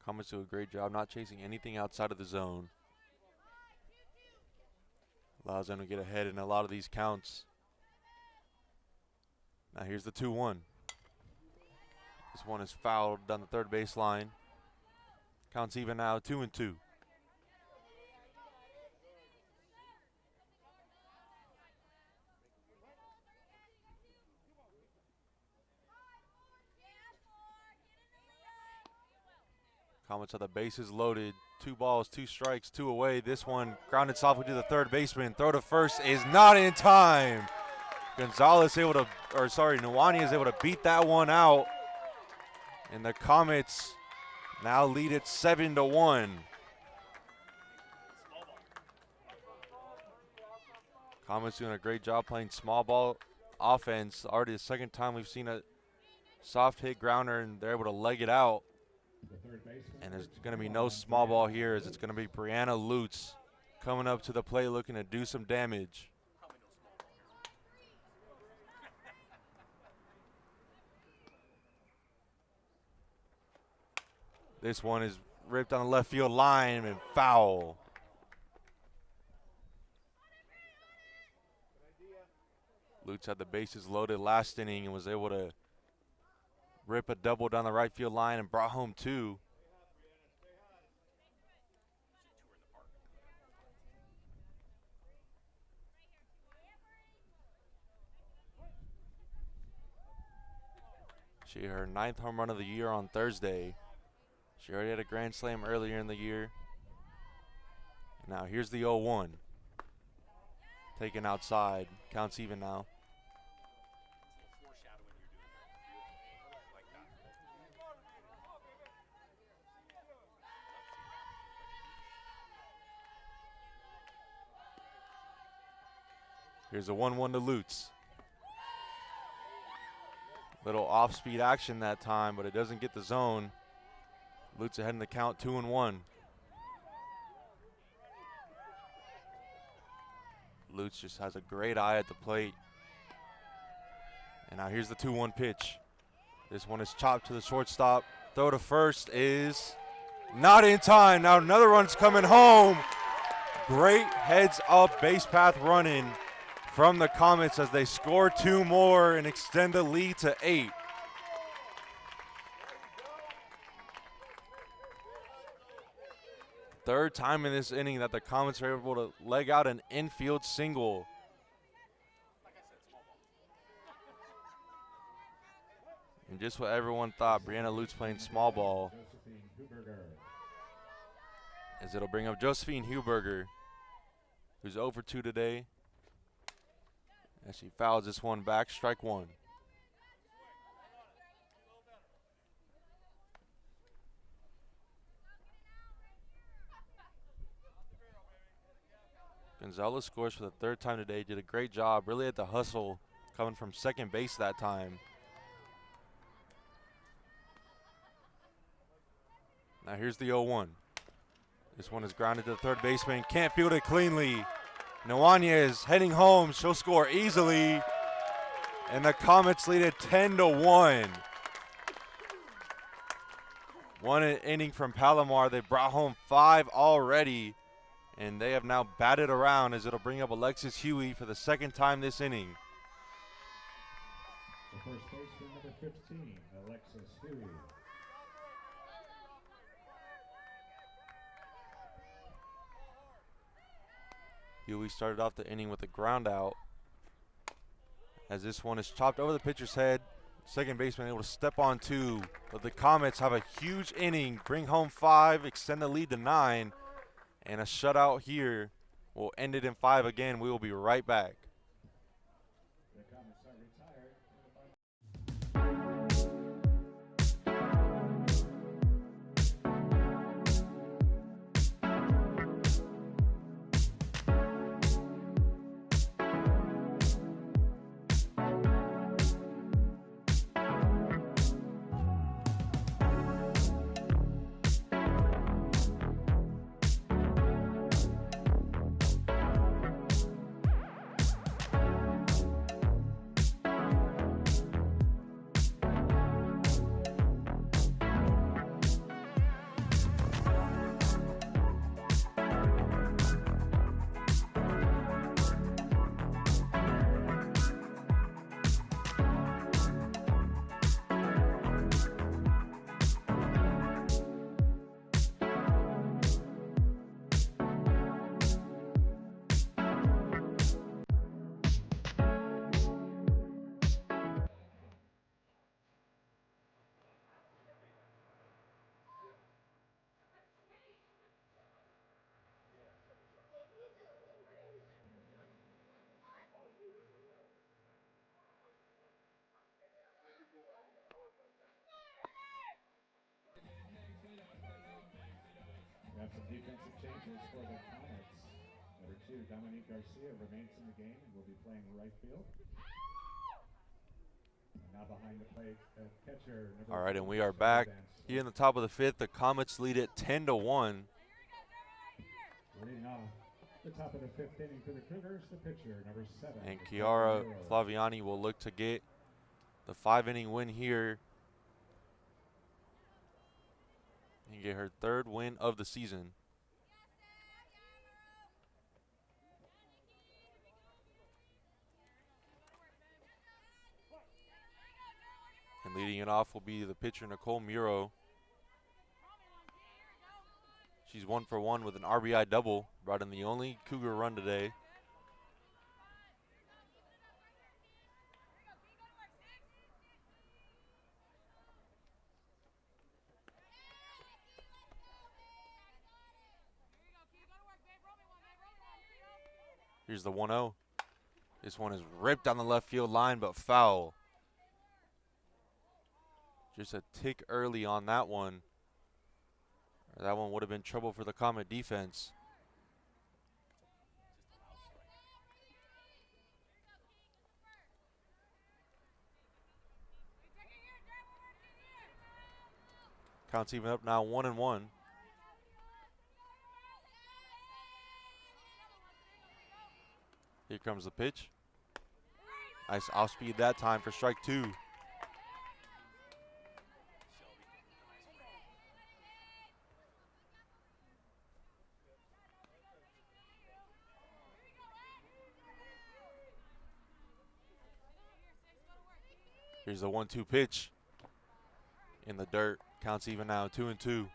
Comets do a great job not chasing anything outside of the zone. Allows them to get ahead in a lot of these counts. Now here's the 2-1. This one is fouled down the third baseline. Counts even now, 2-2. Comets have the bases loaded. 2 balls, 2 strikes, 2 away. This one grounded softly to the third baseman. Throw to first is not in time. Gonzalez able to, or sorry, Nuanez is able to beat that one out. And the Comets now lead it 7-1. Comets doing a great job playing small ball offense. Already the 2nd time we've seen a soft hit grounder, and they're able to leg it out. And there's going to be no small ball here, as it's going to be Brianna Lutz coming up to the plate looking to do some damage. This one is ripped on the left field line and foul. Lutz had the bases loaded last inning and was able to rip a double down the right field line and brought home 2. She hit her 9th home run of the year on Thursday. She already had a grand slam earlier in the year. Now here's the 0-1. Taken outside. Counts even now. Here's a 1-1 to Lutz. Little off-speed action that time, but it doesn't get the zone. Lutz ahead in the count, 2-1. Lutz just has a great eye at the plate. And now here's the 2-1 pitch. This one is chopped to the shortstop. Throw to first is not in time. Now another run's coming home. Great heads-up base path running from the Comets as they score 2 more and extend the lead to 8. Third time in this inning that the Comets are able to leg out an infield single. And just what everyone thought, Brianna Lutz playing small ball. As it'll bring up Josephine Huberger, who's 0 for 2 today. As she fouls this one back, strike 1. Gonzalez scores for the 3rd time today. Did a great job, really at the hustle, coming from second base that time. Now here's the 0-1. This one is grounded to the third baseman. Can't field it cleanly. Nuanez is heading home. She'll score easily. And the Comets lead it 10-1. One inning from Palomar. They brought home 5 already. And they have now batted around as it'll bring up Alexis Huey for the 2nd time this inning. The first baseman, number 15, Alexis Huey. Huey started off the inning with a ground out. As this one is chopped over the pitcher's head. Second baseman able to step on 2. But the Comets have a huge inning, bring home 5, extend the lead to 9. And a shutout here will end it in 5 again. We will be right back. The Comets are retired. We have some defensive changes for the Comets. Number 2, Dominique Garcia remains in the game and will be playing right field. Now behind the plate, catcher. All right, and we are back here in the top of the fifth. The Comets lead it 10-1. Leading off the top of the fifth inning for the Cougars, the pitcher, number 7. And Chiara Flaviani will look to get the 5-inning win here and get her 3rd win of the season. And leading it off will be the pitcher, Nicole Muro. She's 1 for 1 with an RBI double, brought in the only Cougar run today. Here's the 1-0. This one is ripped on the left field line, but foul. Just a tick early on that one. That one would have been trouble for the Comet defense. Counts even up now, 1-1. Here comes the pitch. Nice off speed that time for strike 2. Here's the 1-2 pitch in the dirt. Counts even now, 2-2.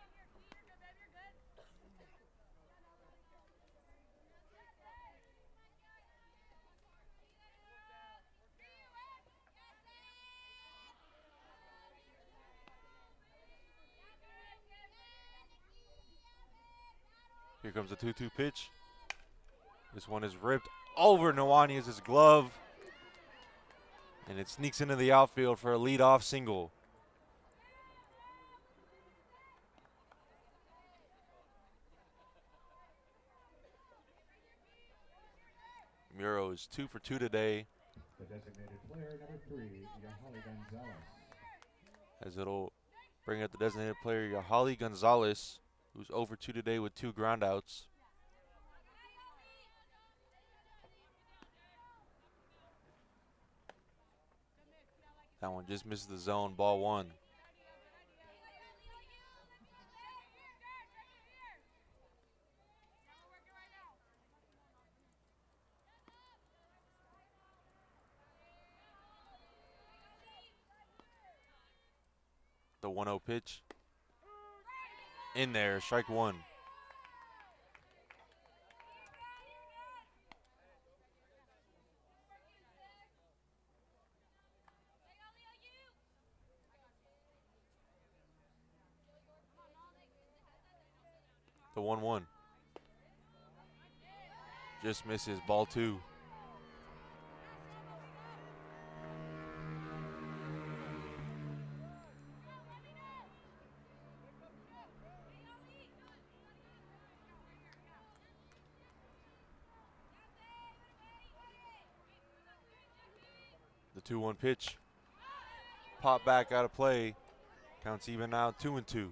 Here comes the 2-2 pitch. This one is ripped over Nwania's glove. And it sneaks into the outfield for a leadoff single. Muro is 2 for 2 today. The designated player, number 3, Yahali Gonzalez. As it'll bring up the designated player, Yahali Gonzalez, who's 0 for 2 today with 2 groundouts. That one just misses the zone, ball 1. The 1-0 pitch. In there, strike 1. The 1-1. Just misses, ball 2. The 2-1 pitch. Pop back out of play. Counts even now, 2-2.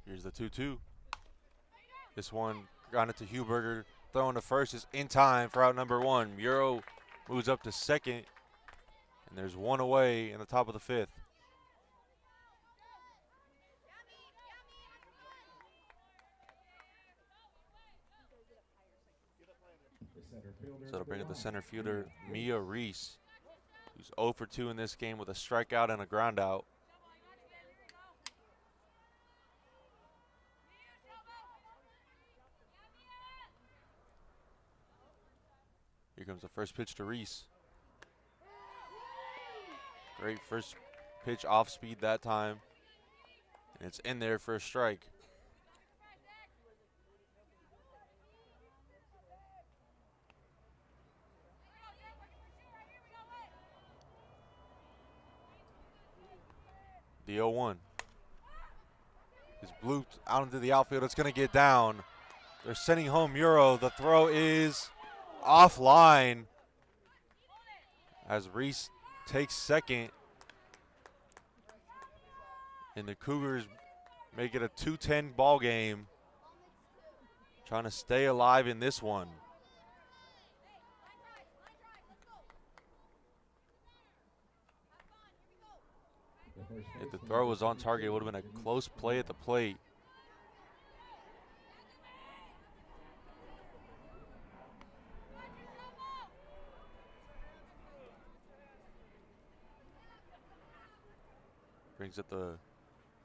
Here's the 2-2. This one got it to Huberger. Throwing to first is in time for out number 1. Muro moves up to second. And there's 1 away in the top of the 5th. So it'll bring up the center fielder, Mia Reese, who's 0 for 2 in this game with a strikeout and a ground out. Here comes the first pitch to Reese. Great first pitch off speed that time. And it's in there for a strike. The 0-1 is blooped out into the outfield. It's going to get down. They're sending home Muro. The throw is offline as Reese takes second. And the Cougars make it a 2-10 ball game. Trying to stay alive in this one. If the throw was on target, it would have been a close play at the plate. Brings up the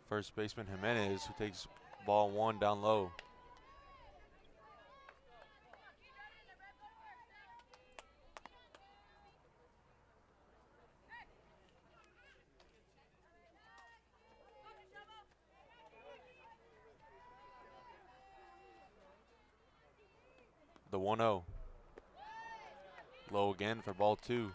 first baseman Jimenez, who takes ball 1 down low. The 1-0. Low again for ball 2.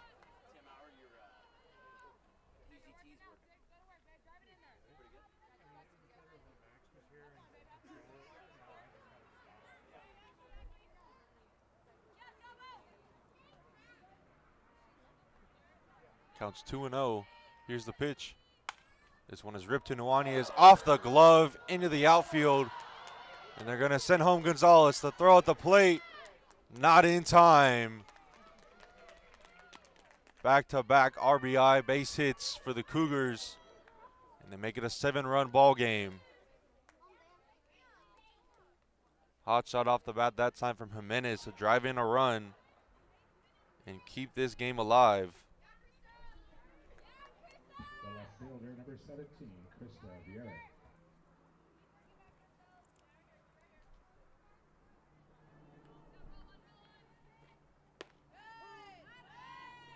Counts 2-0. Here's the pitch. This one is ripped to Nuanez, off the glove, into the outfield. And they're going to send home Gonzalez. The throw at the plate, not in time. Back-to-back RBI base hits for the Cougars. And they make it a 7-run ball game. Hot shot off the bat that time from Jimenez to drive in a run and keep this game alive. The left fielder, number 17, Krista Vieira.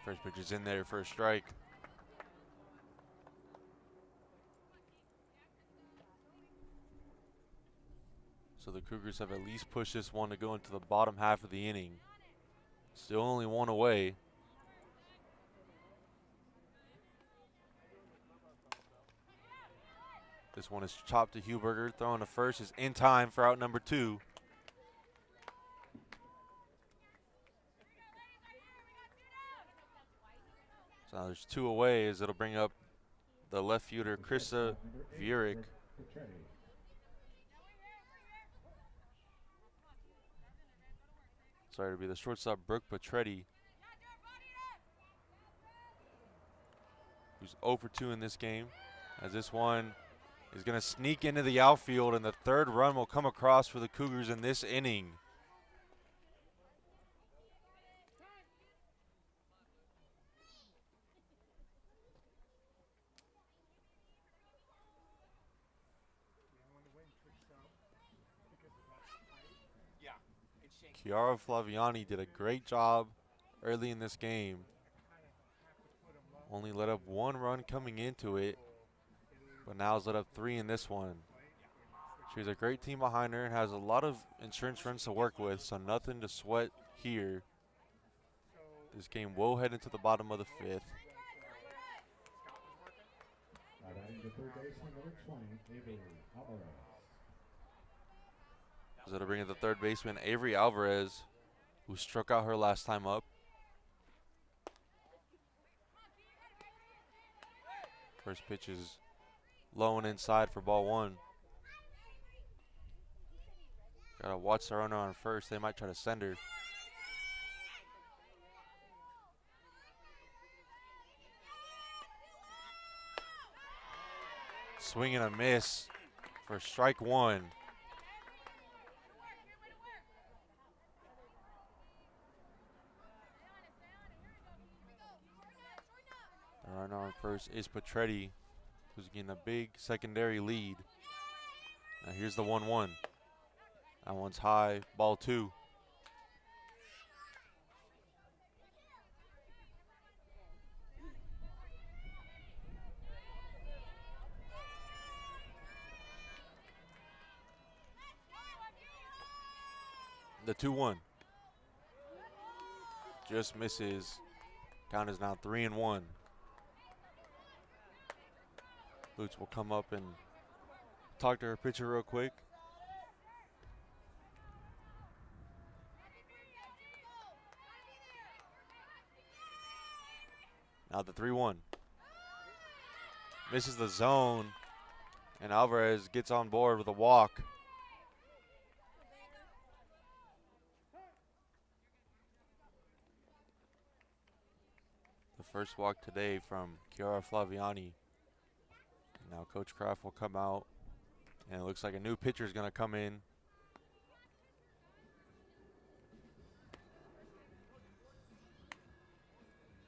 First pitch is in there for a strike. So the Cougars have at least pushed this one to go into the bottom half of the inning. Still only 1 away. This one is chopped to Huberger. Throwing to first is in time for out number 2. So now there's 2 away as it'll bring up the left fielder, Krista Vierick. Sorry, to be the shortstop, Brooke Petretti, who's 0 for 2 in this game, as this one is going to sneak into the outfield, and the 3rd run will come across for the Cougars in this inning. Chiara Flaviani did a great job early in this game. Only let up 1 run coming into it, but now has let up 3 in this one. She has a great team behind her and has a lot of insurance runs to work with, so nothing to sweat here. This game will head into the bottom of the 5th. Batting the third baseman, number 20, Avery Alvarez. So to bring in the 3rd baseman, Avery Alvarez, who struck out her last time up. First pitch is low and inside for ball 1. Gotta watch the runner on first. They might try to send her. Swing and a miss for strike 1. The runner on first is Petretti, who's getting a big secondary lead. Now here's the 1-1. That one's high, ball 2. The 2-1 just misses. Count is now 3-1. Lutz will come up and talk to her pitcher real quick. Now the 3-1. Misses the zone, and Alvarez gets on board with a walk. The first walk today from Chiara Flaviani. Now Coach Kraft will come out, and it looks like a new pitcher is going to come in.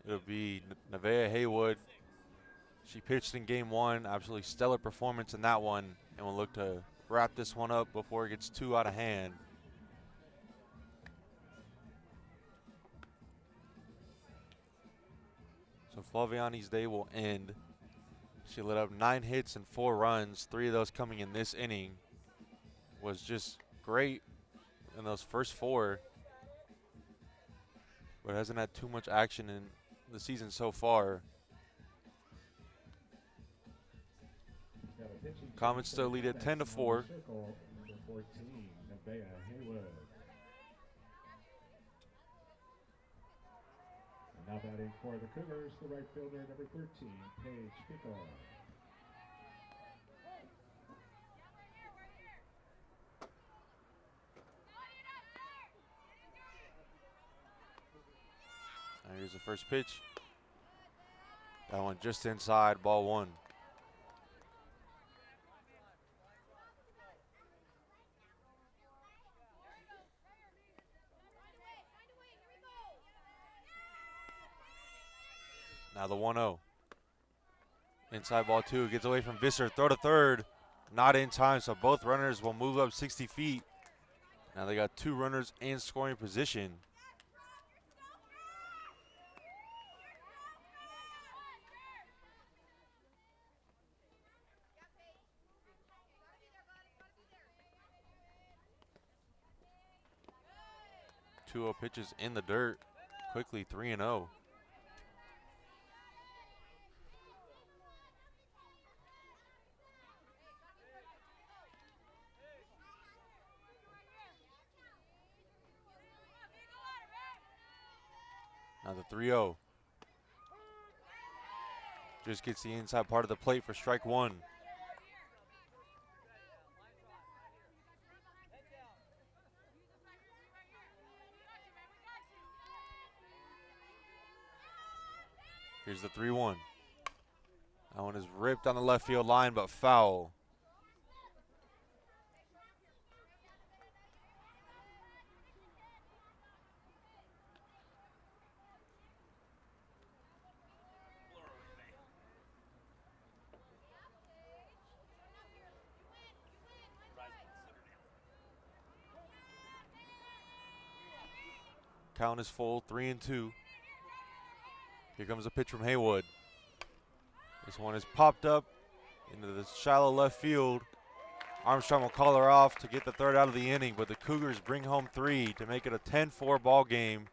It'll be Nevaeh Haywood. She pitched in game 1, absolutely stellar performance in that one, and will look to wrap this one up before it gets too out of hand. So Flaviani's day will end. She lit up 9 hits and 4 runs, 3 of those coming in this inning. Was just great in those first 4, but hasn't had too much action in the season so far. Comets still lead at 10-4. Now batting for the Cougars, the right fielder, number 13, Paige Pickle. Here's the first pitch. That one just inside, ball 1. Now the 1-0. Inside ball 2, gets away from Visser, throw to third. Not in time, so both runners will move up 60 feet. Now they got 2 runners in scoring position. Two pitches in the dirt, quickly 3-0. Now the 3-0. Just gets the inside part of the plate for strike 1. Here's the 3-1. That one is ripped on the left field line, but foul. Count is full, 3-2. Here comes a pitch from Haywood. This one is popped up into the shallow left field. Armstrong will call her off to get the third out of the inning, but the Cougars bring home 3 to make it a 10-4 ball game.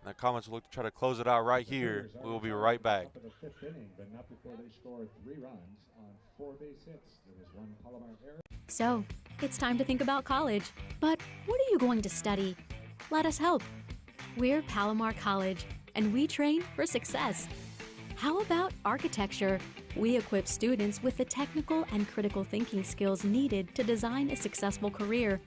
And the Comets will look to try to close it out right here. We will be right back. The 5th inning, but not before they scored 3 runs on 4 base hits. There was 1 Palomar error. So, it's time to think about college. But what are you going to study? Let us help. We're Palomar College, and we train for success. How about architecture? We equip students with the technical and critical thinking skills needed to design a successful career.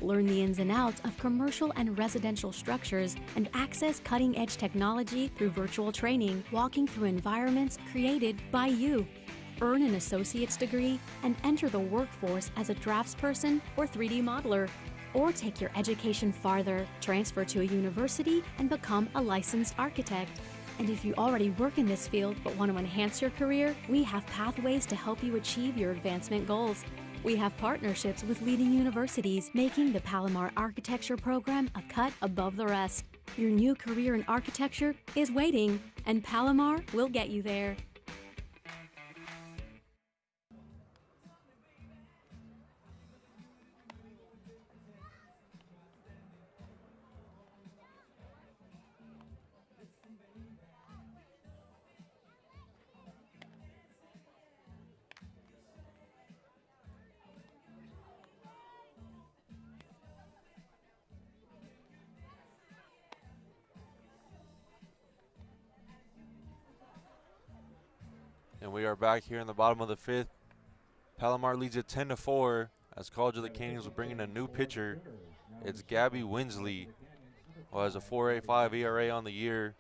Learn the ins and outs of commercial and residential structures and access cutting-edge technology through virtual training, walking through environments created by you. Earn an associate's degree and enter the workforce as a draftsperson or 3D modeler. Or take your education farther, transfer to a university, and become a licensed architect. And if you already work in this field but want to enhance your career, we have pathways to help you achieve your advancement goals. We have partnerships with leading universities, making the Palomar Architecture program a cut above the rest. Your new career in architecture is waiting, and Palomar will get you there. And we are back here in the bottom of the 5th. Palomar leads it 10-4 as College of the Canyons will bring in a new pitcher. It's Gabby Winsley, who has a 4.85 ERA on the year.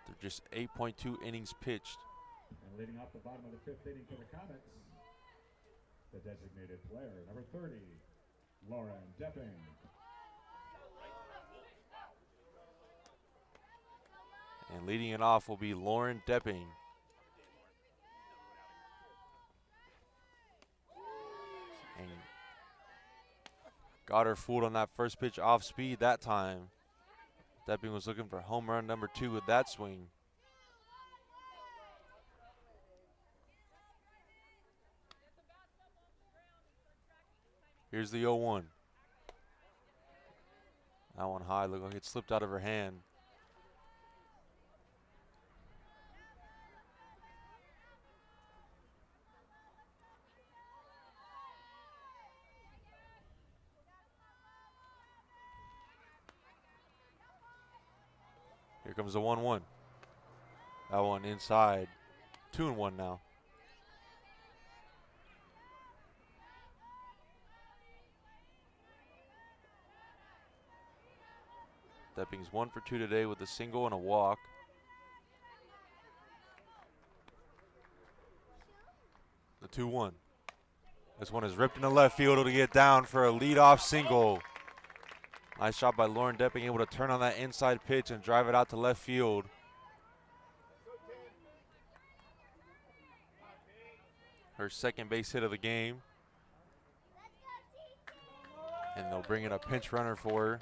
They're just 8.2 innings pitched. And leading off the bottom of the 5th inning for the Comets, the designated player, number 30, Lauren Depping. And leading it off will be Lauren Depping. And got her fooled on that first pitch off speed that time. Depping was looking for home run number 2 with that swing. Here's the 0-1. That one high, looked like it slipped out of her hand. Here comes the 1-1. That one inside. 2-1 now. Depping's 1 for 2 today with a single and a walk. The 2-1. This one is ripped into left field to get down for a leadoff single. Nice shot by Lauren Depping, able to turn on that inside pitch and drive it out to left field. Her second base hit of the game. And they'll bring in a pinch runner for her.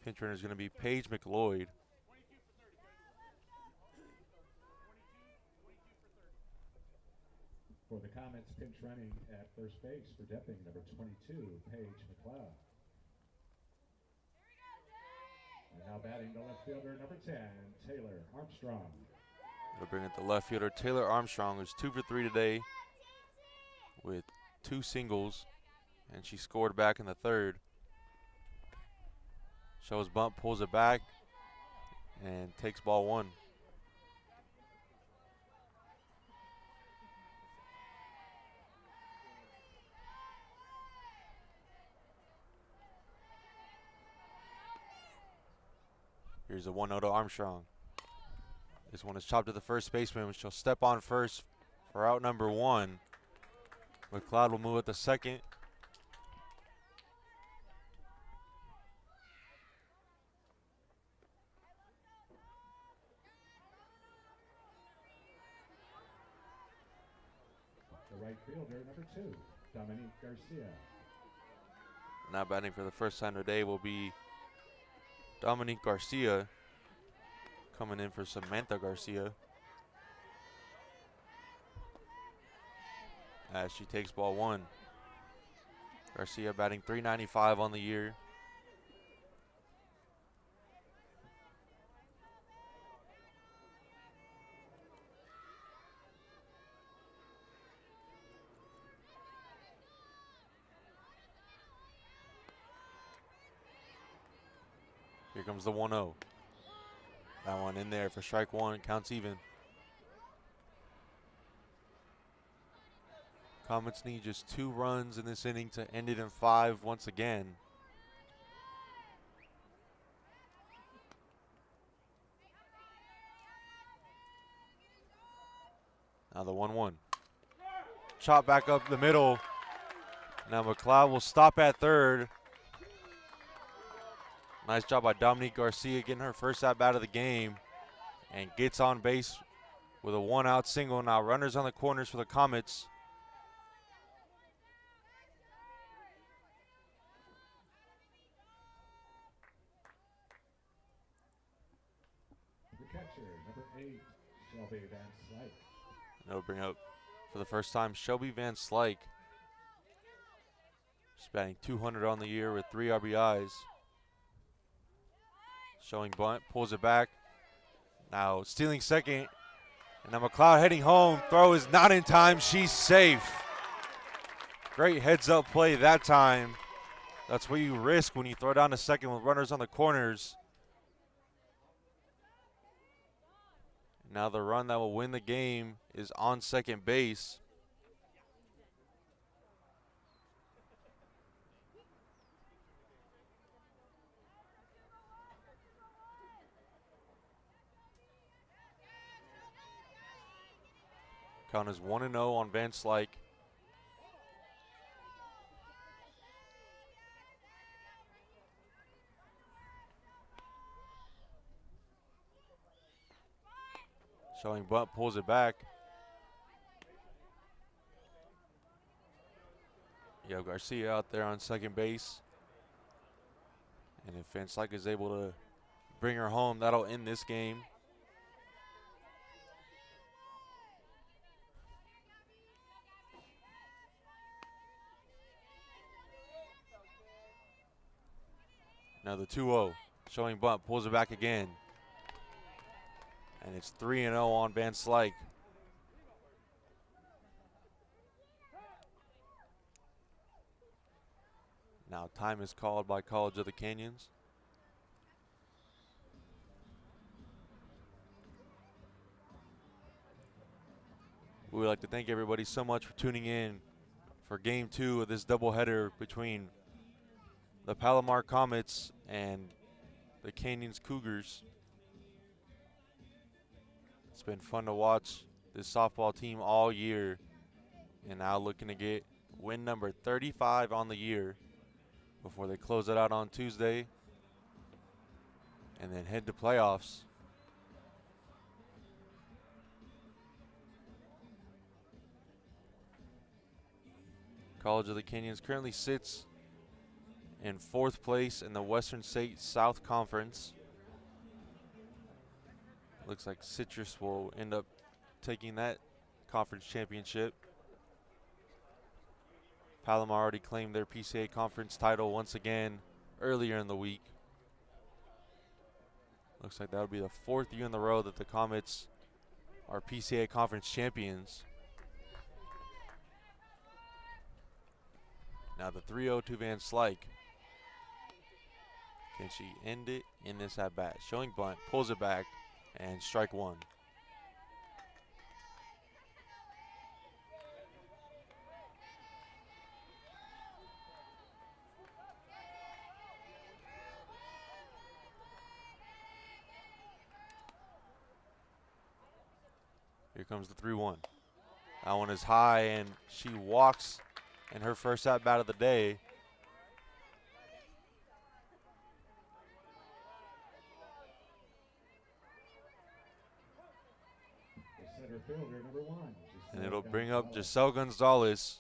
Pinch runner is going to be Paige McLeod. For the Comets, pinch running at first base for Depping, number 22, Paige McLeod. And now batting the left fielder, number 10, Taylor Armstrong. They'll bring in the left fielder, Taylor Armstrong, who's 2 for 3 today with 2 singles, and she scored back in the 3rd. Shows bunt, pulls it back, and takes ball 1. Here's a 1-0 to Armstrong. This one is chopped to the first baseman, which she'll step on first for out number 1. McLeod will move at the second. The right fielder, number 2, Dominique Garcia. Now batting for the first time today will be Dominique Garcia, coming in for Samantha Garcia. As she takes ball 1. Garcia batting .395 on the year. Here comes the 1-0. That one in there for strike 1, counts even. Comets need just 2 runs in this inning to end it in 5 once again. Now the 1-1. Chop back up the middle. Now McLeod will stop at third. Nice job by Dominique Garcia getting her first at-bat of the game and gets on base with a 1-out single. Now runners on the corners for the Comets. The catcher, number 8, Shelby Van Slyke. They'll bring up for the first time Shelby Van Slyke. She's batting .200 on the year with 3 RBIs. Showing bunt, pulls it back. Now stealing second. And now McLeod heading home. Throw is not in time. She's safe. Great heads up play that time. That's what you risk when you throw down to second with runners on the corners. Now the run that will win the game is on second base. Count is 1-0 on Van Slyke. Showing bunt, pulls it back. You have Garcia out there on second base. And if Van Slyke is able to bring her home, that'll end this game. Now the 2-0, showing bunt, pulls it back again. And it's 3-0 on Van Slyke. Now time is called by College of the Canyons. We would like to thank everybody so much for tuning in for Game 2 of this doubleheader between the Palomar Comets and the Canyons Cougars. It's been fun to watch this softball team all year, and now looking to get win number 35 on the year before they close it out on Tuesday and then head to playoffs. College of the Canyons currently sits in 4th place in the Western State South Conference. Looks like Citrus will end up taking that conference championship. Palomar already claimed their PCAC conference title once again earlier in the week. Looks like that'll be the 4th year in a row that the Comets are PCAC conference champions. Now the 3-0 to Van Slyke. Can she end it in this at bat? Showing bunt, pulls it back, and strike one. Here comes the 3-1. That one is high, and she walks in her first at bat of the day. Fielder, number 1. And it'll bring up Gisele Gonzalez,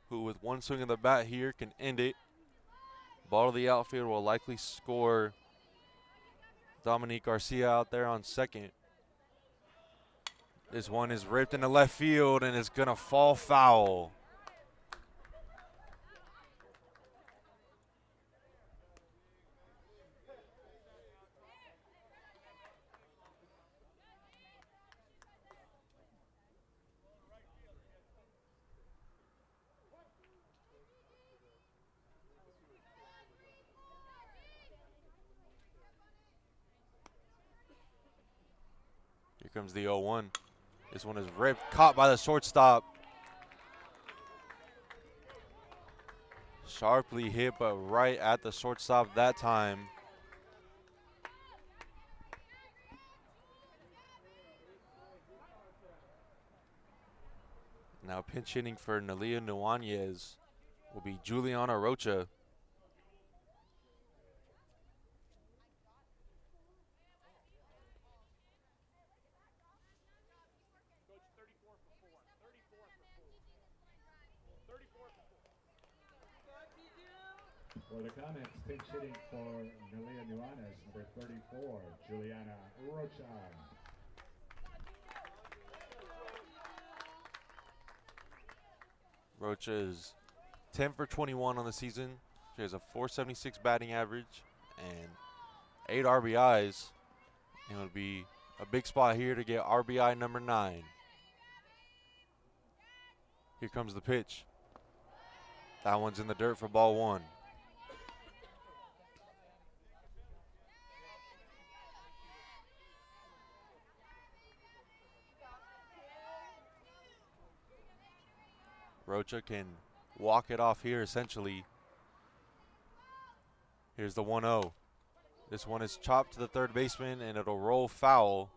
who with one swing of the bat here can end it. Ball to the outfield will likely score Dominique Garcia out there on second. This one is ripped into left field and it's gonna fall foul. Here comes the 0-1. This one is ripped, caught by the shortstop. Sharply hit, but right at the shortstop that time. Now pinch hitting for Nelia Nuanez will be Juliana Rocha. For the Comets, pinch hitting for Nelia Nuanez, number 34, Juliana Rocha. Rocha is 10 for 21 on the season. She has a .476 batting average and 8 RBIs. And it would be a big spot here to get RBI number 9. Here comes the pitch. That one's in the dirt for ball 1. Rocha can walk it off here essentially. Here's the 1-0. This one is chopped to the third baseman and it'll roll foul.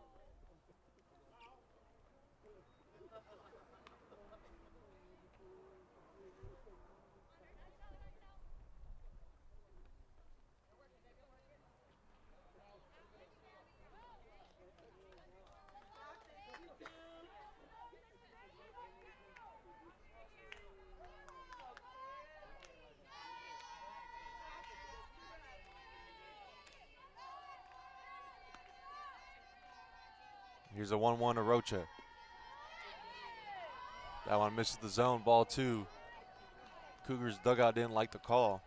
Here's a 1-1 to Rocha. That one misses the zone, ball 2. Cougars dugout didn't like the call.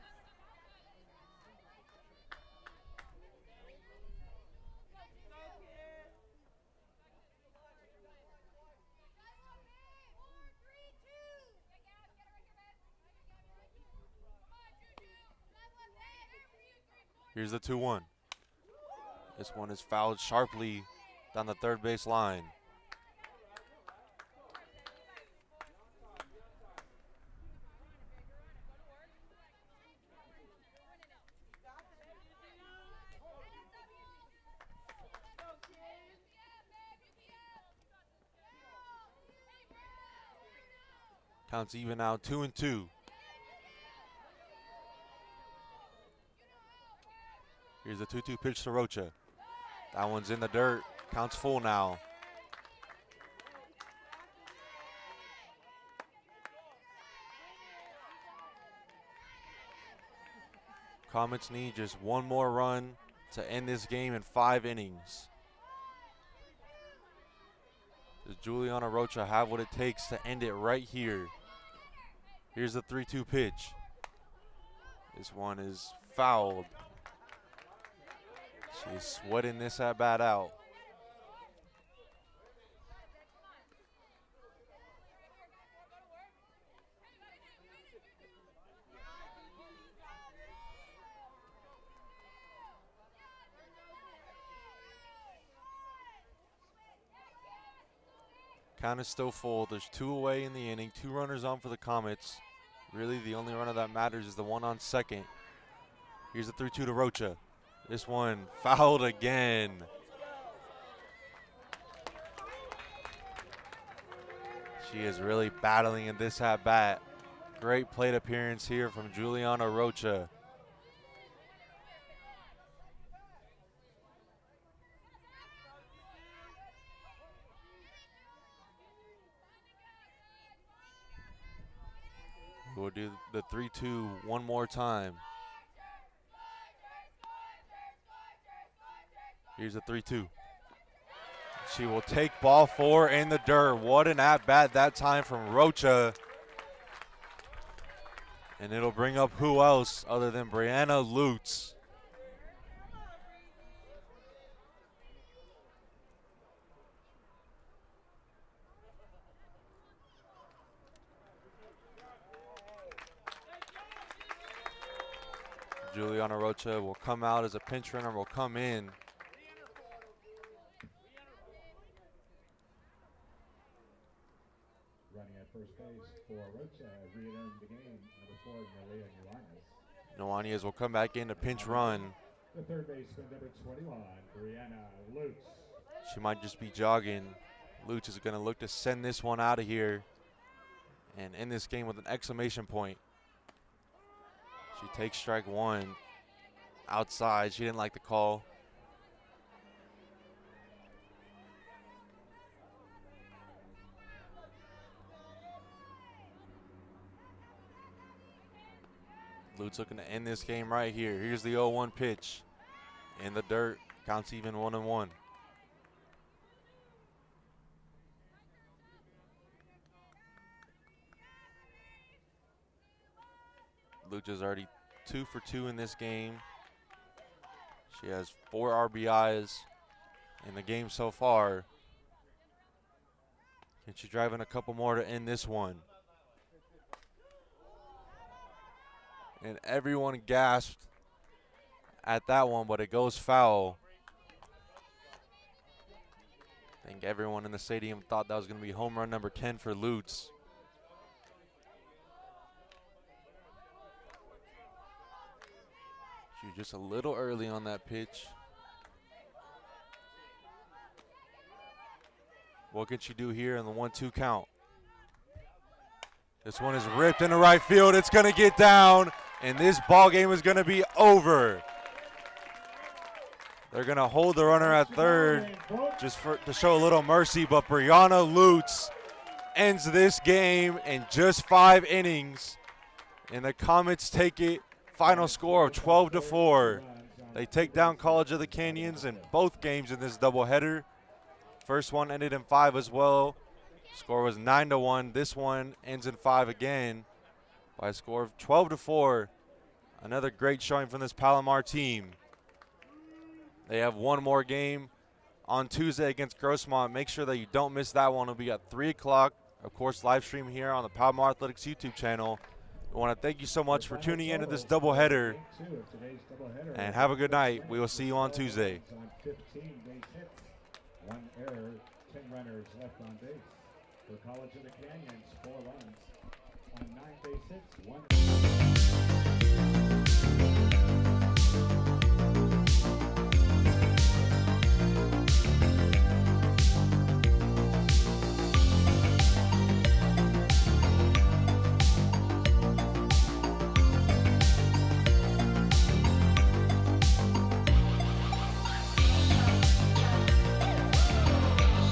Here's the 2-1. This one is fouled sharply down the third base line. Counts even now, 2-2. Here's the 2-2 pitch to Rocha. That one's in the dirt. Counts full now. Comets need just one more run to end this game in 5 innings. Does Juliana Rocha have what it takes to end it right here? Here's the 3-2 pitch. This one is fouled. She's sweating this at bat out. Count is still full. There's 2 away in the inning, 2 runners on for the Comets. Really, the only runner that matters is the one on second. Here's the 3-2 to Rocha. This one fouled again. She is really battling in this at bat. Great plate appearance here from Juliana Rocha. We'll do the 3-2 one more time. Here's a 3-2. She will take ball 4 in the dirt. What an at-bat that time from Rocha. And it'll bring up who else other than Brianna Lutz. Juliana Rocha will come out as a pinch runner, will come in. Running at first base for Rocha, re-entering the game, number 4, Maria Nuanez. Nuanez will come back in to pinch run. The third baseman, number 21, Brianna Lutz. She might just be jogging. Lutz is going to look to send this one out of here and end this game with an exclamation point. She takes strike 1 outside. She didn't like the call. Lutz looking to end this game right here. Here's the 0-1 pitch. In the dirt. Counts even 1-1. Lutz is already 2 for 2 in this game. She has 4 RBIs in the game so far. Can she drive in a couple more to end this one? And everyone gasped at that one, but it goes foul. I think everyone in the stadium thought that was going to be home run number 10 for Lutz. just a little early on that pitch. What can she do here in the 1-2 count? This one is ripped into right field. It's going to get down, and this ball game is going to be over. They're going to hold the runner at third just to show a little mercy, but Brianna Lutz ends this game in just 5 innings, and the Comets take it. Final score of 12-4. They take down College of the Canyons in both games in this doubleheader. First one ended in 5 as well. Score was 9-1. This one ends in 5 again by a score of 12-4. Another great showing from this Palomar team. They have one more game on Tuesday against Grossmont. Make sure that you don't miss that one. It'll be at 3 o'clock. Of course, live stream here on the Palomar Athletics YouTube channel. I want to thank you so much for tuning in to this doubleheader. And have a good night. We will see you on Tuesday. 15 base hits, 1 error, 10 runners left on base. For College of the Canyons, 4 runs on 9 base hits, 1.